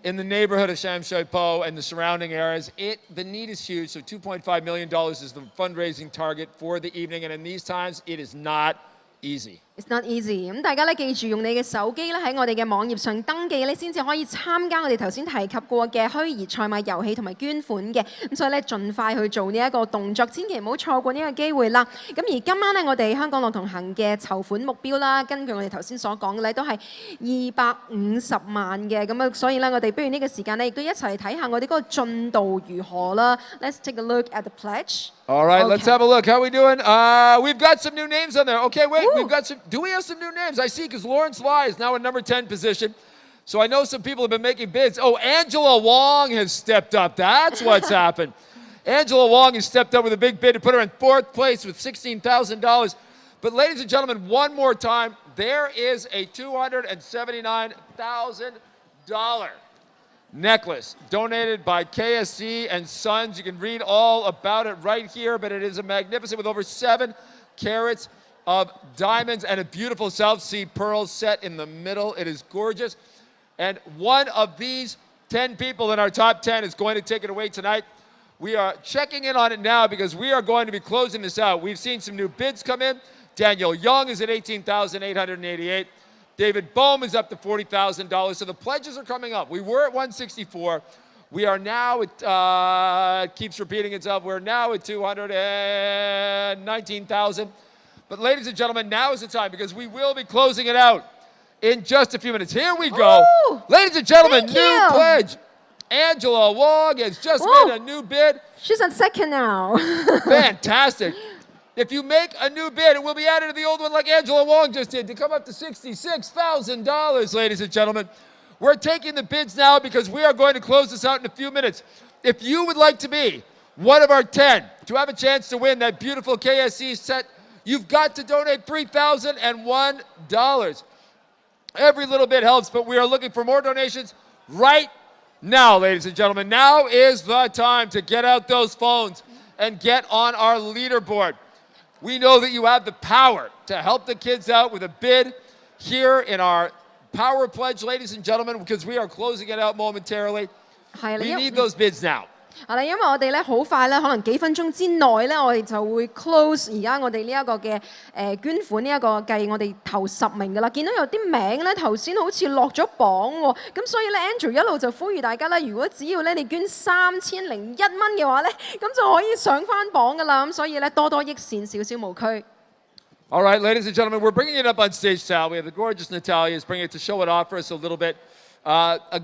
in the neighborhood of Sham Shui Po and the surrounding areas. The need is huge, so $2.5 million is the fundraising target for the evening, and in these times, it is not easy. It's not easy。咁大家咧記住用你嘅手機咧喺我哋嘅網頁上登記咧，先至可以參加我哋頭先提及過嘅虛擬賽馬遊戲同埋捐款嘅。咁所以咧盡快去做呢一個動作，千祈唔好錯過呢個機會啦。咁而今晚咧我哋香港樂同行嘅籌款目標啦，根據我哋頭先所講嘅咧都係250萬嘅。咁啊，所以咧我哋不如呢個時間咧亦都一齊嚟睇下我哋嗰個進度如何啦。Let's take a look at the pledge. All right, let's have a look. How are we doing? We've got some new names on there. Okay, wait, we've got some. Do we have some new names? I see, because Lawrence Lai is now in number 10 position. So I know some people have been making bids. Oh, Angela Wong has stepped up. That's what's happened. Angela Wong has stepped up with a big bid to put her in 4th place with $16,000. But ladies and gentlemen, one more time, there is a $279,000 necklace donated by KSC and Sons. You can read all about it right here, but it is a magnificent with over 7 carats of diamonds and a beautiful South Sea pearl set in the middle. It is gorgeous. And one of these 10 people in our top 10 is going to take it away tonight. We are checking in on it now because we are going to be closing this out. We've seen some new bids come in. Daniel Young is at $18,888. David Bohm is up to $40,000. So the pledges are coming up. We were at 164. We are now at, it keeps repeating itself, we're now at 219,000. But ladies and gentlemen, now is the time because we will be closing it out in just a few minutes. Here we go. Ooh, ladies and gentlemen, new you. pledge. Angela Wong has just made a new bid. She's on second now. Fantastic. If you make a new bid, it will be added to the old one like Angela Wong just did to come up to $66,000, ladies and gentlemen. We're taking the bids now because we are going to close this out in a few minutes. If you would like to be one of our 10 to have a chance to win that beautiful KSC set, you've got to donate $3,001. Every little bit helps, but we are looking for more donations right now, ladies and gentlemen. Now is the time to get out those phones and get on our leaderboard. We know that you have the power to help the kids out with a bid here in our Power Pledge, ladies and gentlemen, because we are closing it out momentarily. We need those bids now. 因為我哋咧好快咧，可能幾分鐘之內咧，我哋就會 close 而家我哋呢一個嘅捐款呢一個計，我哋頭10名㗎啦。見到有啲名咧頭先好似落咗榜喎，咁所以咧 Andrew 一路就呼籲大家咧，如果只要咧你捐3001蚊嘅話咧，咁就可以上翻榜㗎啦。咁所以咧多多益善，少少無拘。All right, ladies and gentlemen, we're bringing it up on stage, Sal. We have the gorgeous Natalia is bringing it to show it off for us a little bit.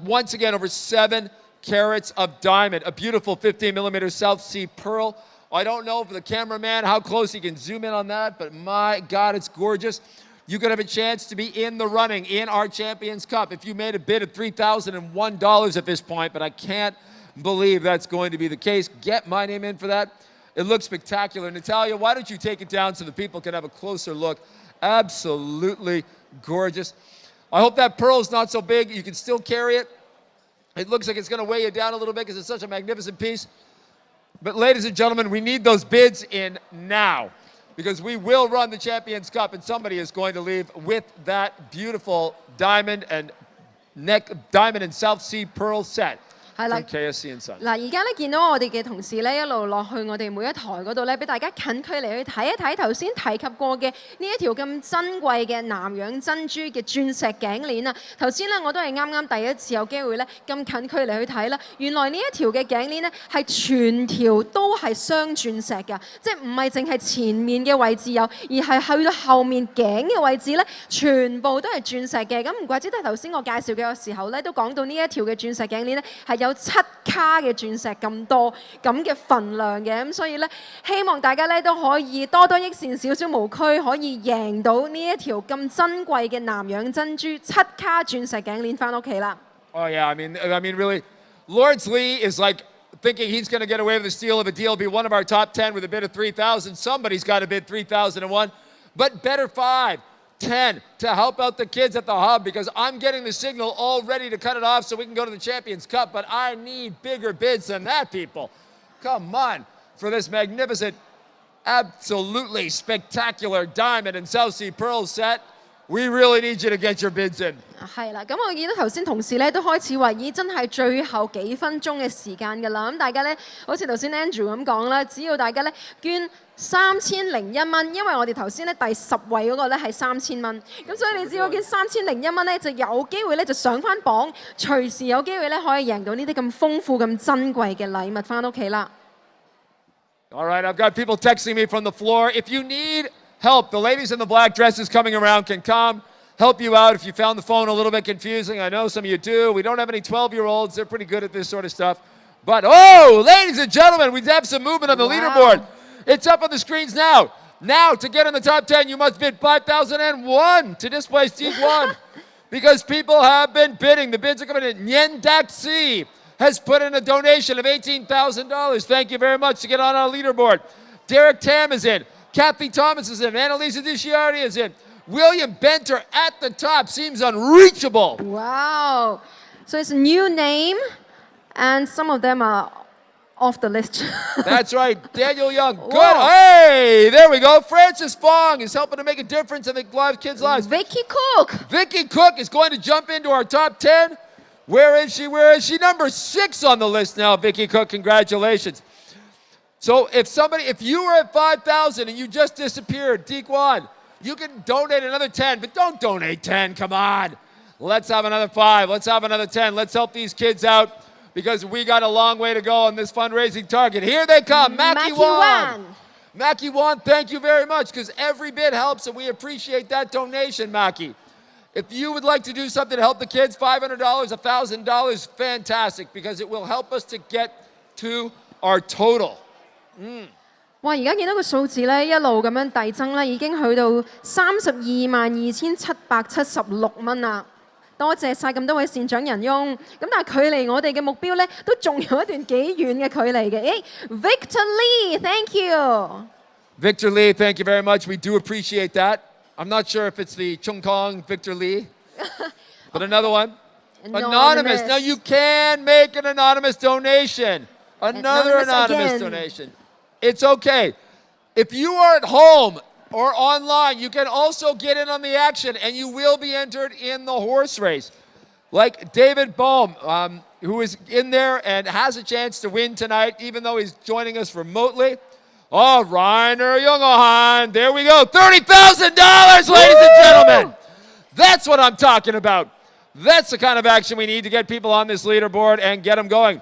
Once again, over 7 carats of diamond, a beautiful 15-millimeter South Sea pearl. I don't know for the cameraman how close he can zoom in on that, but my God, it's gorgeous. You could have a chance to be in the running in our Champions Cup if you made a bid of $3,001 at this point, but I can't believe that's going to be the case. Get my name in for that. It looks spectacular. Natalia, why don't you take it down so the people can have a closer look? Absolutely gorgeous. I hope that pearl is not so big. You can still carry it. It looks like it's going to weigh you down a little bit because it's such a magnificent piece. But ladies and gentlemen, we need those bids in now because we will run the Champions Cup and somebody is going to leave with that beautiful diamond and South Sea pearl set. From KSC and Sons. 嗱，而家咧見到我哋嘅同事咧一路落去我哋每一台嗰度咧，俾大家近距離去睇一睇頭先提及過嘅呢一條咁珍貴嘅南洋珍珠嘅鑽石頸鏈啊！頭先咧我都係啱啱第一次有機會咧咁近距離去睇啦。原來呢一條嘅頸鏈咧係全條都係雙鑽石㗎，即係唔係淨係前面嘅位置有，而係去到後面頸嘅位置咧，全部都係鑽石嘅。咁唔怪之得頭先我介紹嘅時候咧，都講到呢一條嘅鑽石頸鏈咧係有7卡嘅鑽石咁多咁嘅份量嘅，咁所以咧希望大家咧都可以多多益善，少少無拘，可以贏到呢一條咁珍貴嘅南洋珍珠7卡鑽石頸鏈翻屋企啦。Oh yeah, I mean, really, Lawrence Lee is like thinking he's going to get away with the steal of a deal, be one of our top 10 with a bid of 3,000. Somebody's got to bid 3,001, but better 5. 10 to help out the kids at the hub because I'm getting the signal all ready to cut it off so we can go to the Champions Cup, but I need bigger bids than that, people. Come on, for this magnificent, absolutely spectacular diamond and South Sea pearl set. We really need you to get your bids in. 係啦，咁我見到頭先同事咧都開始話，咦，真係最後幾分鐘嘅時間㗎啦。咁大家咧，好似頭先 Andrew 咁講啦，只要大家咧捐3001蚊，因為我哋頭先咧第10位嗰個咧係3000蚊，咁所以你只要捐3001蚊咧，就有機會咧就上翻榜，隨時有機會咧可以贏到呢啲咁豐富、咁珍貴嘅禮物翻屋企啦。All right, I've got people texting me from the floor. If you need help, the ladies in the black dresses coming around can come help you out if you found the phone a little bit confusing. I know some of you do. We don't have any 12-year-olds. They're pretty good at this sort of stuff. But, oh, ladies and gentlemen, we have some movement on the leaderboard. It's up on the screens now. Now, to get in the top 10, you must bid 5,001 to displace T1 because people have been bidding. The bids are coming in. Nyen Daxi has put in a donation of $18,000. Thank you very much to get on our leaderboard. Derek Tam is in. Kathy Thomas is in. Annalisa Disciardi is in. William Benter at the top seems unreachable. Wow. So it's a new name, and some of them are off the list. That's right. Daniel Young. Good. Whoa. Hey, there we go. Francis Fong is helping to make a difference in the kids' lives. Vicky Cook. Vicky Cook is going to jump into our top 10. Where is she? Where is she? Number 6 on the list now, Vicky Cook. Congratulations. So if you were at 5,000 and you just disappeared, Dequan, you can donate another 10, but don't donate 10. Come on. Let's have another 5. Let's have another 10. Let's help these kids out because we got a long way to go on this fundraising target. Here they come. Mackie Wan. Mackie Wan, thank you very much because every bit helps and we appreciate that donation, Mackie. If you would like to do something to help the kids, $500, $1,000, fantastic because it will help us to get to our total. 哇！而家見到個數字咧，一路咁樣遞增咧，已經去到322776蚊啦。多謝晒咁多位善長人翁。咁但係距離我哋嘅目標咧，都仲有一段幾遠嘅距離嘅。誒 ，Victor Lee，thank you。Victor Lee, thank you very much. We do appreciate that. I'm not sure if it's the Chung Kong Victor Lee, but another one. Anonymous. Now you can make an anonymous donation. Another anonymous donation. It's okay. If you are at home or online, you can also get in on the action and you will be entered in the horse race. Like David Bohm, who is in there and has a chance to win tonight, even though he's joining us remotely. Oh, Rainer Jungelhan. There we go. $30,000, ladies and gentlemen. That's what I'm talking about. That's the kind of action we need to get people on this leaderboard and get them going.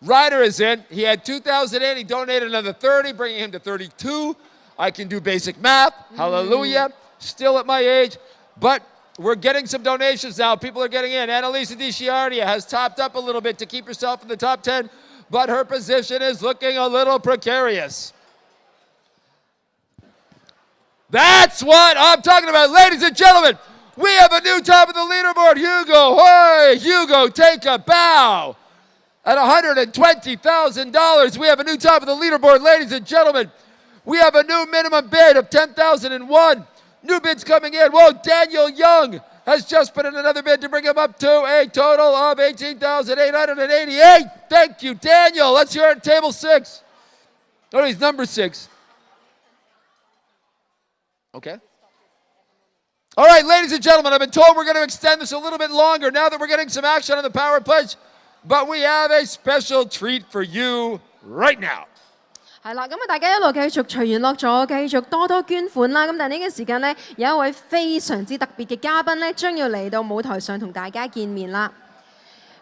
Ryder is in. He had 2,000 in. He donated another 30, bringing him to 32. I can do basic math. Hallelujah. Still at my age. But we're getting some donations now. People are getting in. Annalisa Disciardia has topped up a little bit to keep herself in the top 10, but her position is looking a little precarious. That's what I'm talking about, ladies and gentlemen. We have a new top of the leaderboard. Hugo, hoy, Hugo, take a bow. At $120,000, we have a new top of the leaderboard, ladies and gentlemen. We have a new minimum bid of $10,001. New bids coming in. Whoa, Daniel Young has just put in another bid to bring him up to a total of $18,888. Thank you, Daniel. Let's hear it at table 6. Oh, he's number 6. Okay. All right, ladies and gentlemen, I've been told we're going to extend this a little bit longer now that we're getting some action on the Power Pledge. But we have a special treat for you right now. 係啦，咁啊，大家一路繼續隨緣落咗，繼續多多捐款啦。咁但係呢個時間呢，有一位非常之特別嘅嘉賓呢，將要嚟到舞台上同大家見面啦。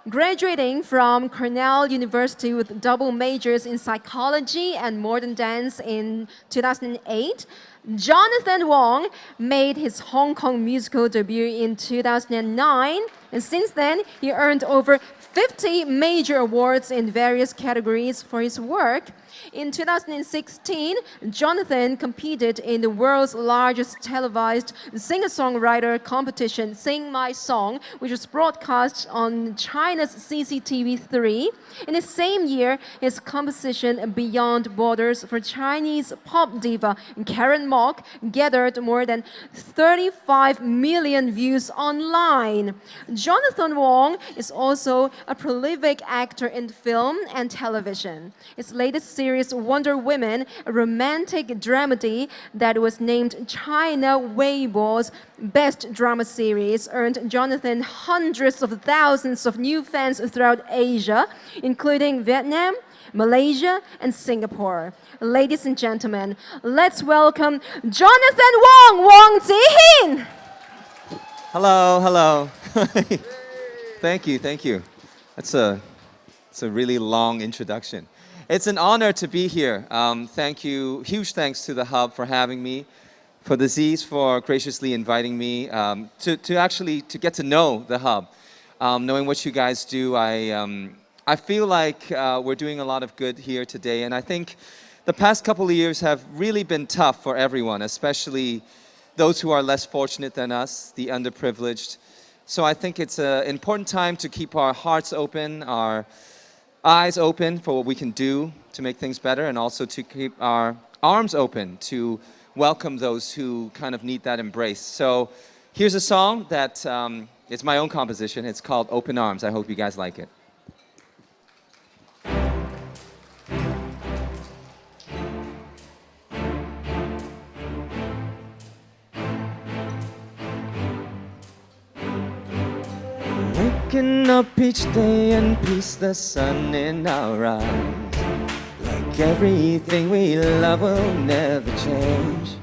Graduating from Cornell University with double majors in psychology and modern dance in 2008, Jonathan Wong made his Hong Kong musical debut in 2009, and since then he earned over 50 major awards in various categories for his work. In 2016, Jonathan competed in the world's largest televised singer-songwriter competition, Sing My Song, which was broadcast on China's CCTV3. In the same year, his composition Beyond Borders for Chinese pop diva Karen Mok Talk gathered more than 35 million views online. Jonathan Wong is also a prolific actor in film and television. His latest series, Wonder Women, a romantic dramedy that was named China Weibo's Best Drama Series, earned Jonathan hundreds of thousands of new fans throughout Asia, including Vietnam, Malaysia, and Singapore. Ladies and gentlemen, let's welcome Jonathan Wong, Wong Zihin! Hello, hello. Thank you. It's a really long introduction. It's an honor to be here. Thank you. Huge thanks to the Hub for having me, for the Z's for graciously inviting me to actually get to know the Hub. Knowing what you guys do, I feel like we're doing a lot of good here today, and I think the past couple of years have really been tough for everyone, especially those who are less fortunate than us, the underprivileged. So I think it's an important time to keep our hearts open, our eyes open for what we can do to make things better, and also to keep our arms open to welcome those who kind of need that embrace. So here's a song that it's my own composition. It's called Open Arms. I hope you guys like it. Waking up each day and peace, the sun in our eyes. Like everything we love will never change.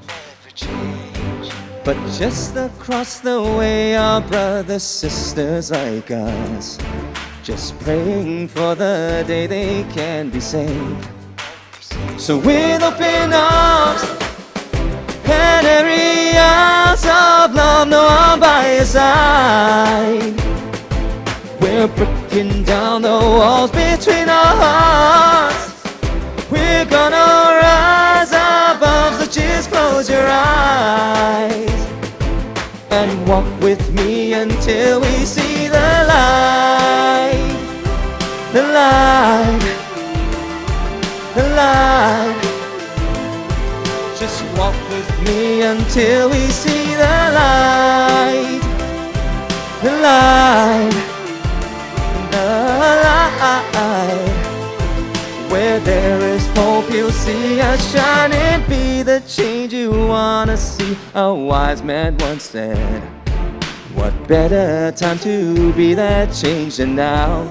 But just across the way are brothers, sisters like us, just praying for the day they can be saved. So with open arms and every ounce of love, no one by your side, we're breaking down the walls between our hearts. We're gonna rise above, so just close your eyes and walk with me until we see the light. The light. The light. Just walk with me until we see the light. The light. Where there is hope, you'll see us shining. Be the change you wanna see. A wise man once said, what better time to be that change than now?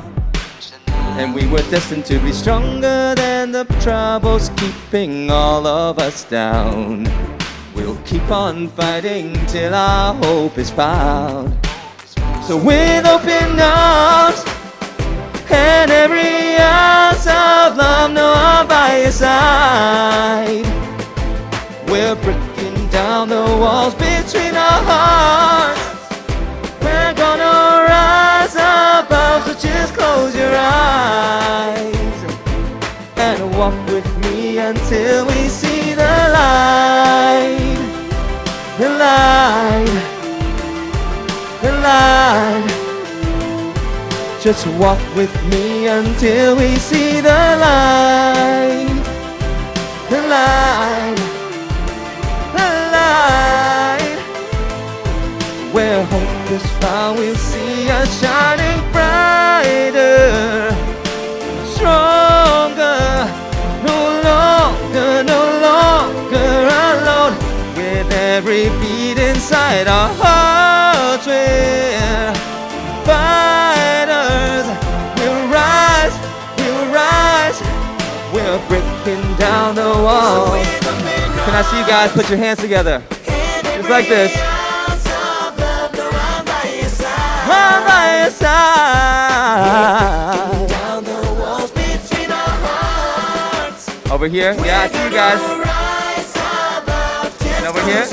And we were destined to be stronger than the troubles keeping all of us down. We'll keep on fighting till our hope is found. So with open arms and every ounce of love, no one by your side, we're breaking down the walls between our hearts. We're gonna rise above, so just close your eyes and walk with me until we see the light. The light. The light. Just walk with me until we see the light. The light. The light. Where hope is found, we'll see us shining brighter, stronger, no longer alone. With every beat inside our hearts, we're fighters. We'll rise, we're breaking down the wall. Can I see you guys put your hands together? Just like this. One by your side. Down the walls between our hearts. Over here, yeah, I see you guys. And over here.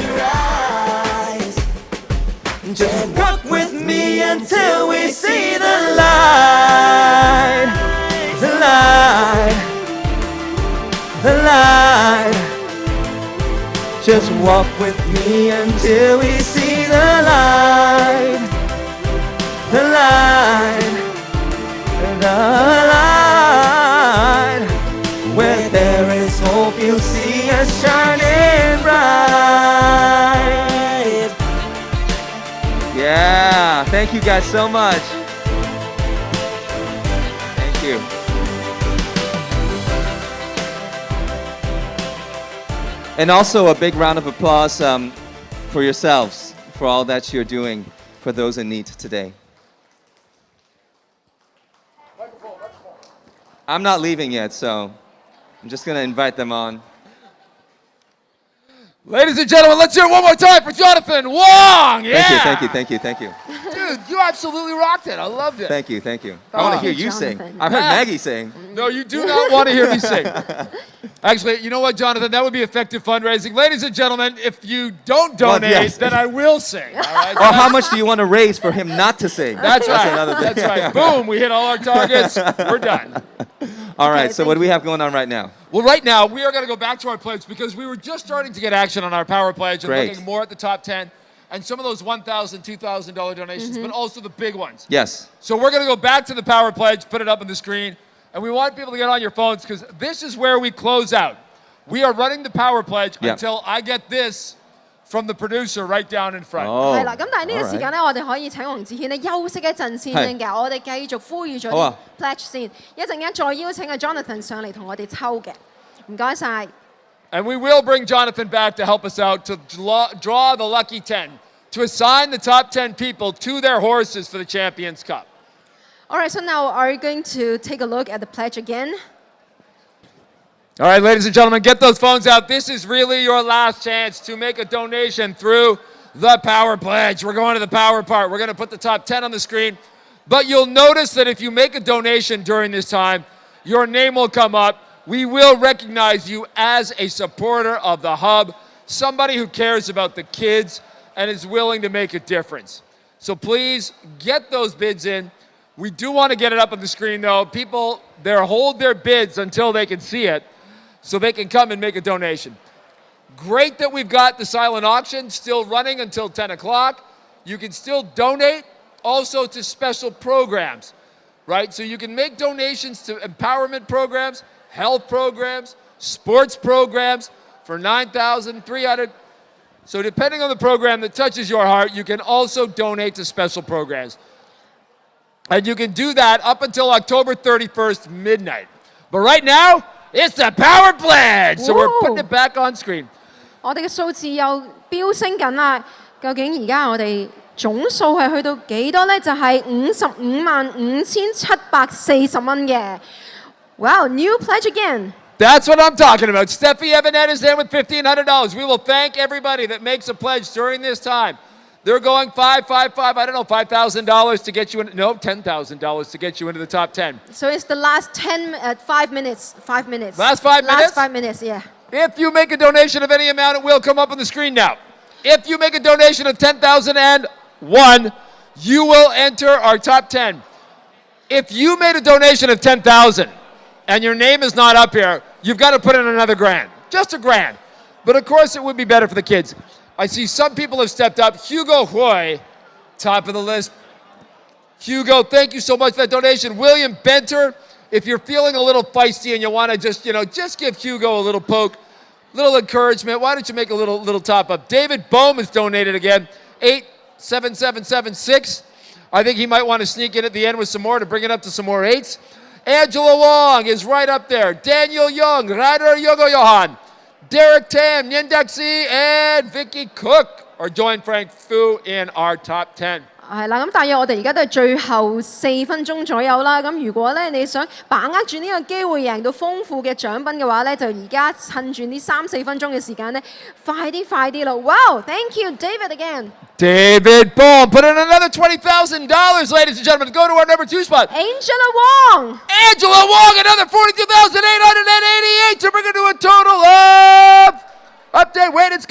Just walk with me until we see the light. The light. The light. Just walk with me until we see the light. The light. The light. Where there is hope, you'll see us shining bright. Thank you guys so much. Thank you. And also a big round of applause for yourselves, for all that you're doing for those in need today. I'm not leaving yet, so I'm just going to invite them on. Ladies and gentlemen, let's hear it one more time for Jonathan Wong. Yeah. Thank you. Dude, you absolutely rocked it. I loved it. Thank you. I want to hear you sing. I've heard Maggie sing. No, you do not want to hear me sing. Actually, you know what, Jonathan? That would be effective fundraising. Ladies and gentlemen, if you don't donate, yes. then I will sing. All right? Or how much do you want to raise for him not to sing? That's right. another thing. That's right. Boom, we hit all our targets. We're done. All right, so what do we have going on right now? Well, right now, we are going to go back to our pledge because we were just starting to get action on our Power Pledge and Great. looking more at the top 10 and some of those $1,000, $2,000 donations, but also the big ones. Yes. So we're going to go back to the Power Pledge, put it up on the screen, and we want people to get on your phones because this is where we close out. We are running the Power Pledge until I get this from the producer right down in front. 係啦，咁但係呢個時間咧，我哋可以請黃子軒咧休息一陣先嘅，我哋繼續呼籲咗啲 pledge 先，一陣間再邀請阿 Jonathan 上嚟同我哋抽嘅，唔該晒。And we will bring Jonathan back to help us out to draw the lucky 10, to assign the top 10 people to their horses for the Champions Cup. All right, so now are you going to take a look at the pledge again? All right, ladies and gentlemen, get those phones out. This is really your last chance to make a donation through the Power Pledge. We're going to the power part. We're going to put the top 10 on the screen. But you'll notice that if you make a donation during this time, your name will come up. We will recognize you as a supporter of the Hub, somebody who cares about the kids and is willing to make a difference. So please get those bids in. We do want to get it up on the screen, though. People, hold their bids until they can see it, so they can come and make a donation. Great that we've got the silent auction still running until 10 o'clock. You can still donate also to special programs, right? So you can make donations to empowerment programs, health programs, sports programs for $9,300. So depending on the program that touches your heart, you can also donate to special programs. And you can do that up until October 31st, midnight. But right now, it's the Power Pledge! So we're putting it back on screen. 我哋嘅數字又飆升緊啦，究竟而家我哋總數係去到幾多呢？就係55,5740蚊嘅。Wow, new pledge again. That's what I'm talking about. Steffi Evanet is in with $1,500. We will thank everybody that makes a pledge during this time. They're going $5,000 to get you in. No, $10,000 to get you into the top 10. So it's the last 5 minutes. 5 minutes. Last 5 minutes? Last 5 minutes, yeah. If you make a donation of any amount, it will come up on the screen now. If you make a donation of $10,001, you will enter our top 10. If you made a donation of $10,000 and your name is not up here, you've got to put in another grand. Just a grand. But of course, it would be better for the kids. I see some people have stepped up. Hugo Hoy, top of the list. Hugo, thank you so much for that donation. William Benter, if you're feeling a little feisty and you want to just give Hugo a little poke, little encouragement, why don't you make a little top up? David Bohm has donated again, 87776. I think he might want to sneak in at the end with some more to bring it up to some more 8s. Angela Wong is right up there. Daniel Young, Ryder Yogo Johan. Derek Tam, Nyendaxi, and Vicky Cook are joined Frank Fu in our top 10. 係啦，咁大約我哋而家都係最後4分鐘左右啦。咁如果咧你想把握住呢個機會贏到豐富嘅獎品嘅話咧，就而家趁住呢3-4分鐘嘅時間咧，快啲咯 ！Wow, thank you, David again. David Bohm, put in another $20,000, ladies and gentlemen. Go to our number 2 spot. Angela Wong, another $42,888 to bring it to a total of update. Wait, it's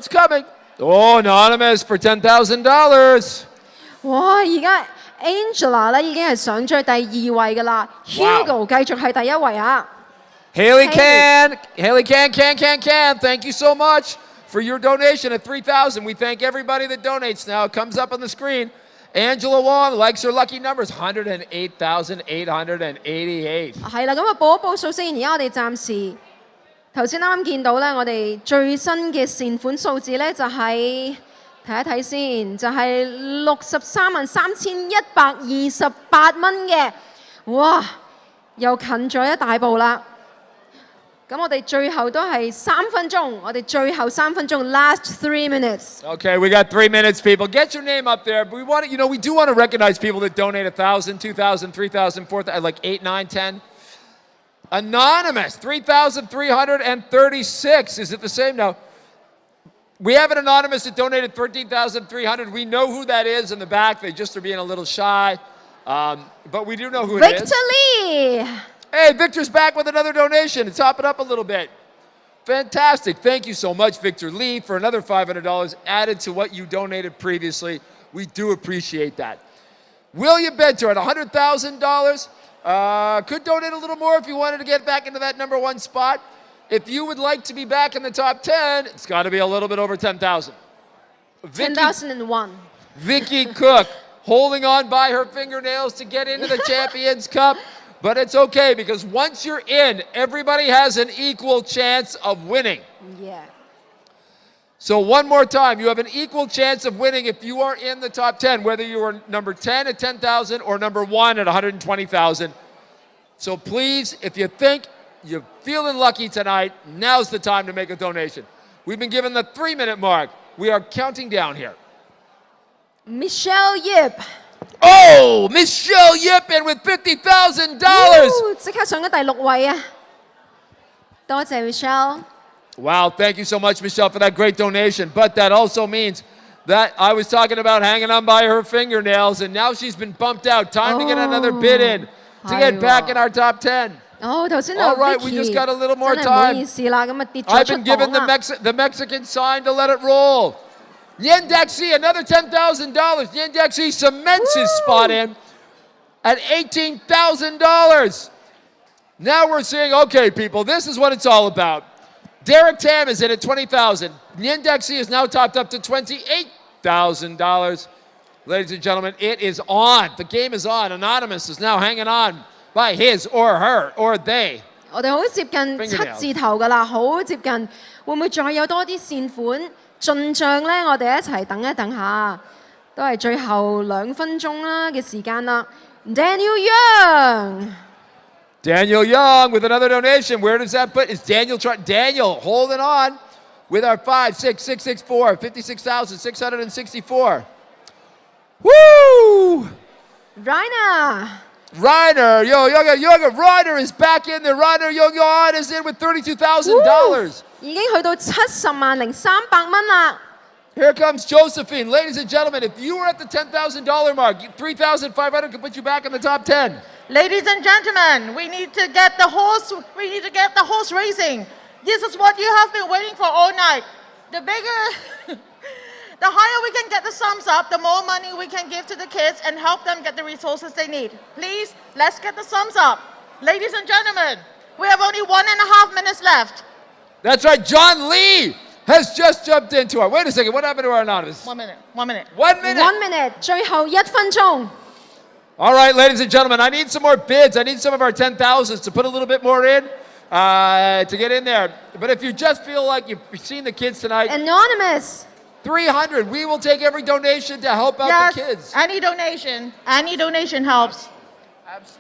coming. Oh, anonymous for $10,000. 哇！而家 Angela 咧已經係上咗第2位㗎啦 ，Hugo 繼續係第1位啊。Haley Can, thank you so much for your donation at $3,000. We thank everybody that donates now. It comes up on the screen. Angela Wong likes her lucky numbers, 108,888. 係啦，咁啊報一報數先。而家我哋暫時頭先啱見到咧，我哋最新嘅善款數字咧就係睇一睇先，就係633128蚊嘅，哇！又近咗一大步啦。咁我哋最後都係3分鐘，我哋最後3分鐘 ，last 3 minutes。 Okay, we got 3 minutes, people. Get your name up there. We want to, we do want to recognize people that donate 1,000, 2,000, 3,000, 4,000, like 8, 9, 10. Anonymous, 3,336. Is it the same? No. We have an anonymous that donated 13,300. We know who that is in the back. They just are being a little shy. But we do know who it is. Victor Lee! Hey, Victor's back with another donation. It's hopping up a little bit. Fantastic. Thank you so much, Victor Lee, for another $500 added to what you donated previously. We do appreciate that. William Benter at $100,000. Could donate a little more if you wanted to get back into that #1 spot. If you would like to be back in the top 10, it's got to be a little bit over 10,000. 10,001. Vicky Cook holding on by her fingernails to get into the Champions Cup. But it's okay because once you're in, everybody has an equal chance of winning. Yeah. So one more time, you have an equal chance of winning if you are in the top 10, whether you are number 10 at 10,000 or number 1 at 120,000. So please, if you think you're feeling lucky tonight, now's the time to make a donation. We've been given the 3-minute mark. We are counting down here. Michelle Yip. Oh, Michelle Yip in with $50,000. 即刻上咗第6位啊！多謝 Michelle。 Wow, thank you so much, Michelle, for that great donation. But that also means that I was talking about hanging on by her fingernails, and now she's been bumped out. Time to get another bid in to get back in our top 10. 頭先 All right, we just got a little more time. 意思啦，咁啊跌咗 I've 出 been given 榜啦。 the Mexican sign to let it roll. Yen Daxi, another $10,000. Yen Daxi cements his spot in at $18,000. Now we're saying, okay, people, this is what it's all about. Derek Tam is in at $20,000. Yen Daxi is now topped up to $28,000. Ladies and gentlemen, it is on. The game is on. Anonymous is now hanging on by his or her or they. 我哋好接近7字頭㗎啦，好接近。會唔會再有多啲善款進帳呢？我哋一齊等一等下，都係最後2分鐘啦嘅時間啦。Daniel Young。 Daniel Young with another donation. Where does that put? Is Daniel Daniel holding on with our 56664, 56,664. Woo! Reiner, Reiner is back in there. Reiner Young is in with $32,000. 已經去到70,300蚊啦。 Here comes Josephine. Ladies and gentlemen, if you were at the $10,000 mark, 3,500 could put you back in the top 10. Ladies and gentlemen, we need to get the horse racing. This is what you have been waiting for all night. The bigger, the higher we can get the sums up, the more money we can give to the kids and help them get the resources they need. Please, let's get the sums up. Ladies and gentlemen, we have only 1.5 minutes left. That's right, John Lee has just jumped into it. Wait a second, what happened to our anonymous? 1 minute, 1 minute. 1 minute. 1 minute, 最後1分鐘。 All right, ladies and gentlemen, I need some more bids. I need some of our 10,000s to put a little bit more in to get in there. But if you just feel like you've seen the kids tonight. Anonymous. 300. We will take every donation to help out the kids. Any donation helps.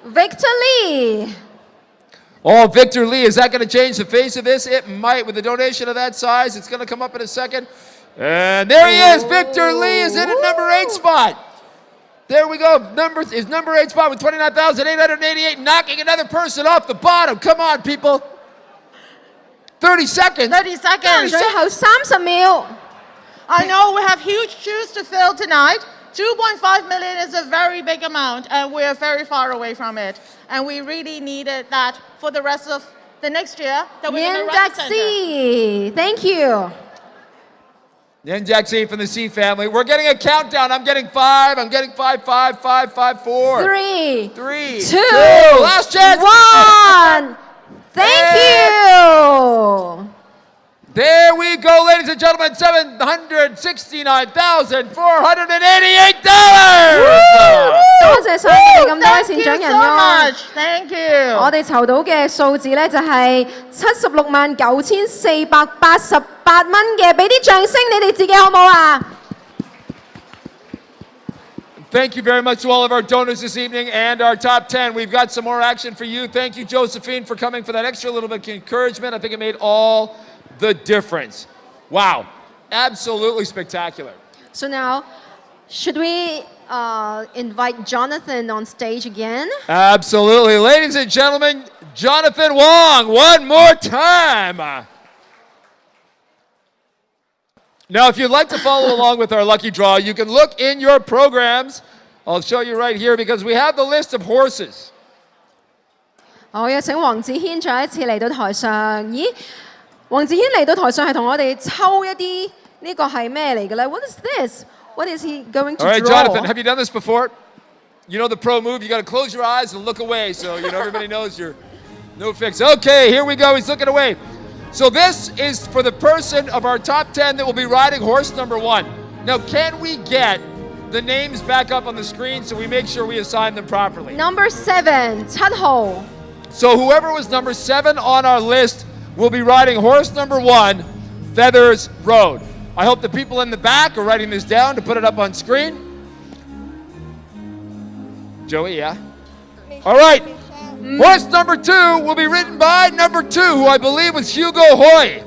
Victor Lee. Oh, Victor Lee, is that going to change the face of this? It might. With a donation of that size, it's going to come up in a second. And there he is. Victor Lee is in at number 8 spot. There we go. Is number 8 spot with 29,888, knocking another person off the bottom. Come on, people. 30 seconds. 30 seconds. 最後30秒。 I know we have huge shoes to fill tonight. 2.5 million is a very big amount, and we are very far away from it. And we really needed that for the rest of the next year that we're going to run the center. Thank you. Yen Jaxi from the C family. We're getting a countdown. I'm getting 5. I'm getting 5, 5, 5, 5, 4. 3, 3, 2, 2. Last chance. 1. Thank you. There we go, ladies and gentlemen. $769,488. 多謝晒我哋咁多位善長人咯。Thank you。我哋籌到嘅數字咧就係76,9,488蚊嘅，俾啲掌聲你哋自己好唔好啊？ Thank you very much to all of our donors this evening and our top 10. We've got some more action for you. Thank you, Josephine, for coming for that extra little bit of encouragement. I think it made all the difference. Wow, absolutely spectacular. So now, should we invite Jonathan on stage again? Absolutely. Ladies and gentlemen, Jonathan Wong, one more time. Now, if you'd like to follow along with our lucky draw, you can look in your programs. I'll show you right here because we have the list of horses. 我有請黃子軒再一次嚟到台上。咦，黃子軒嚟到台上係同我哋抽一啲呢個係咩嚟嘅咧 ？What is this? What is he going to All right, draw? Jonathan, have you done this before? You know the pro move. You got to close your eyes and look away, so you know everybody knows you're no fix. Okay, here we go. He's looking away. So this is for the person of our top 10 that will be riding horse number 1. Now, can we get the names back up on the screen so we make sure we assign them properly? Number 7, 7號。 So whoever was number 7 on our list will be riding horse number 1, Feathers Road. I hope the people in the back are writing this down to put it up on screen. Joey, yeah? All right. Horse number 2 will be ridden by number 2, who I believe was Hugo Hoy.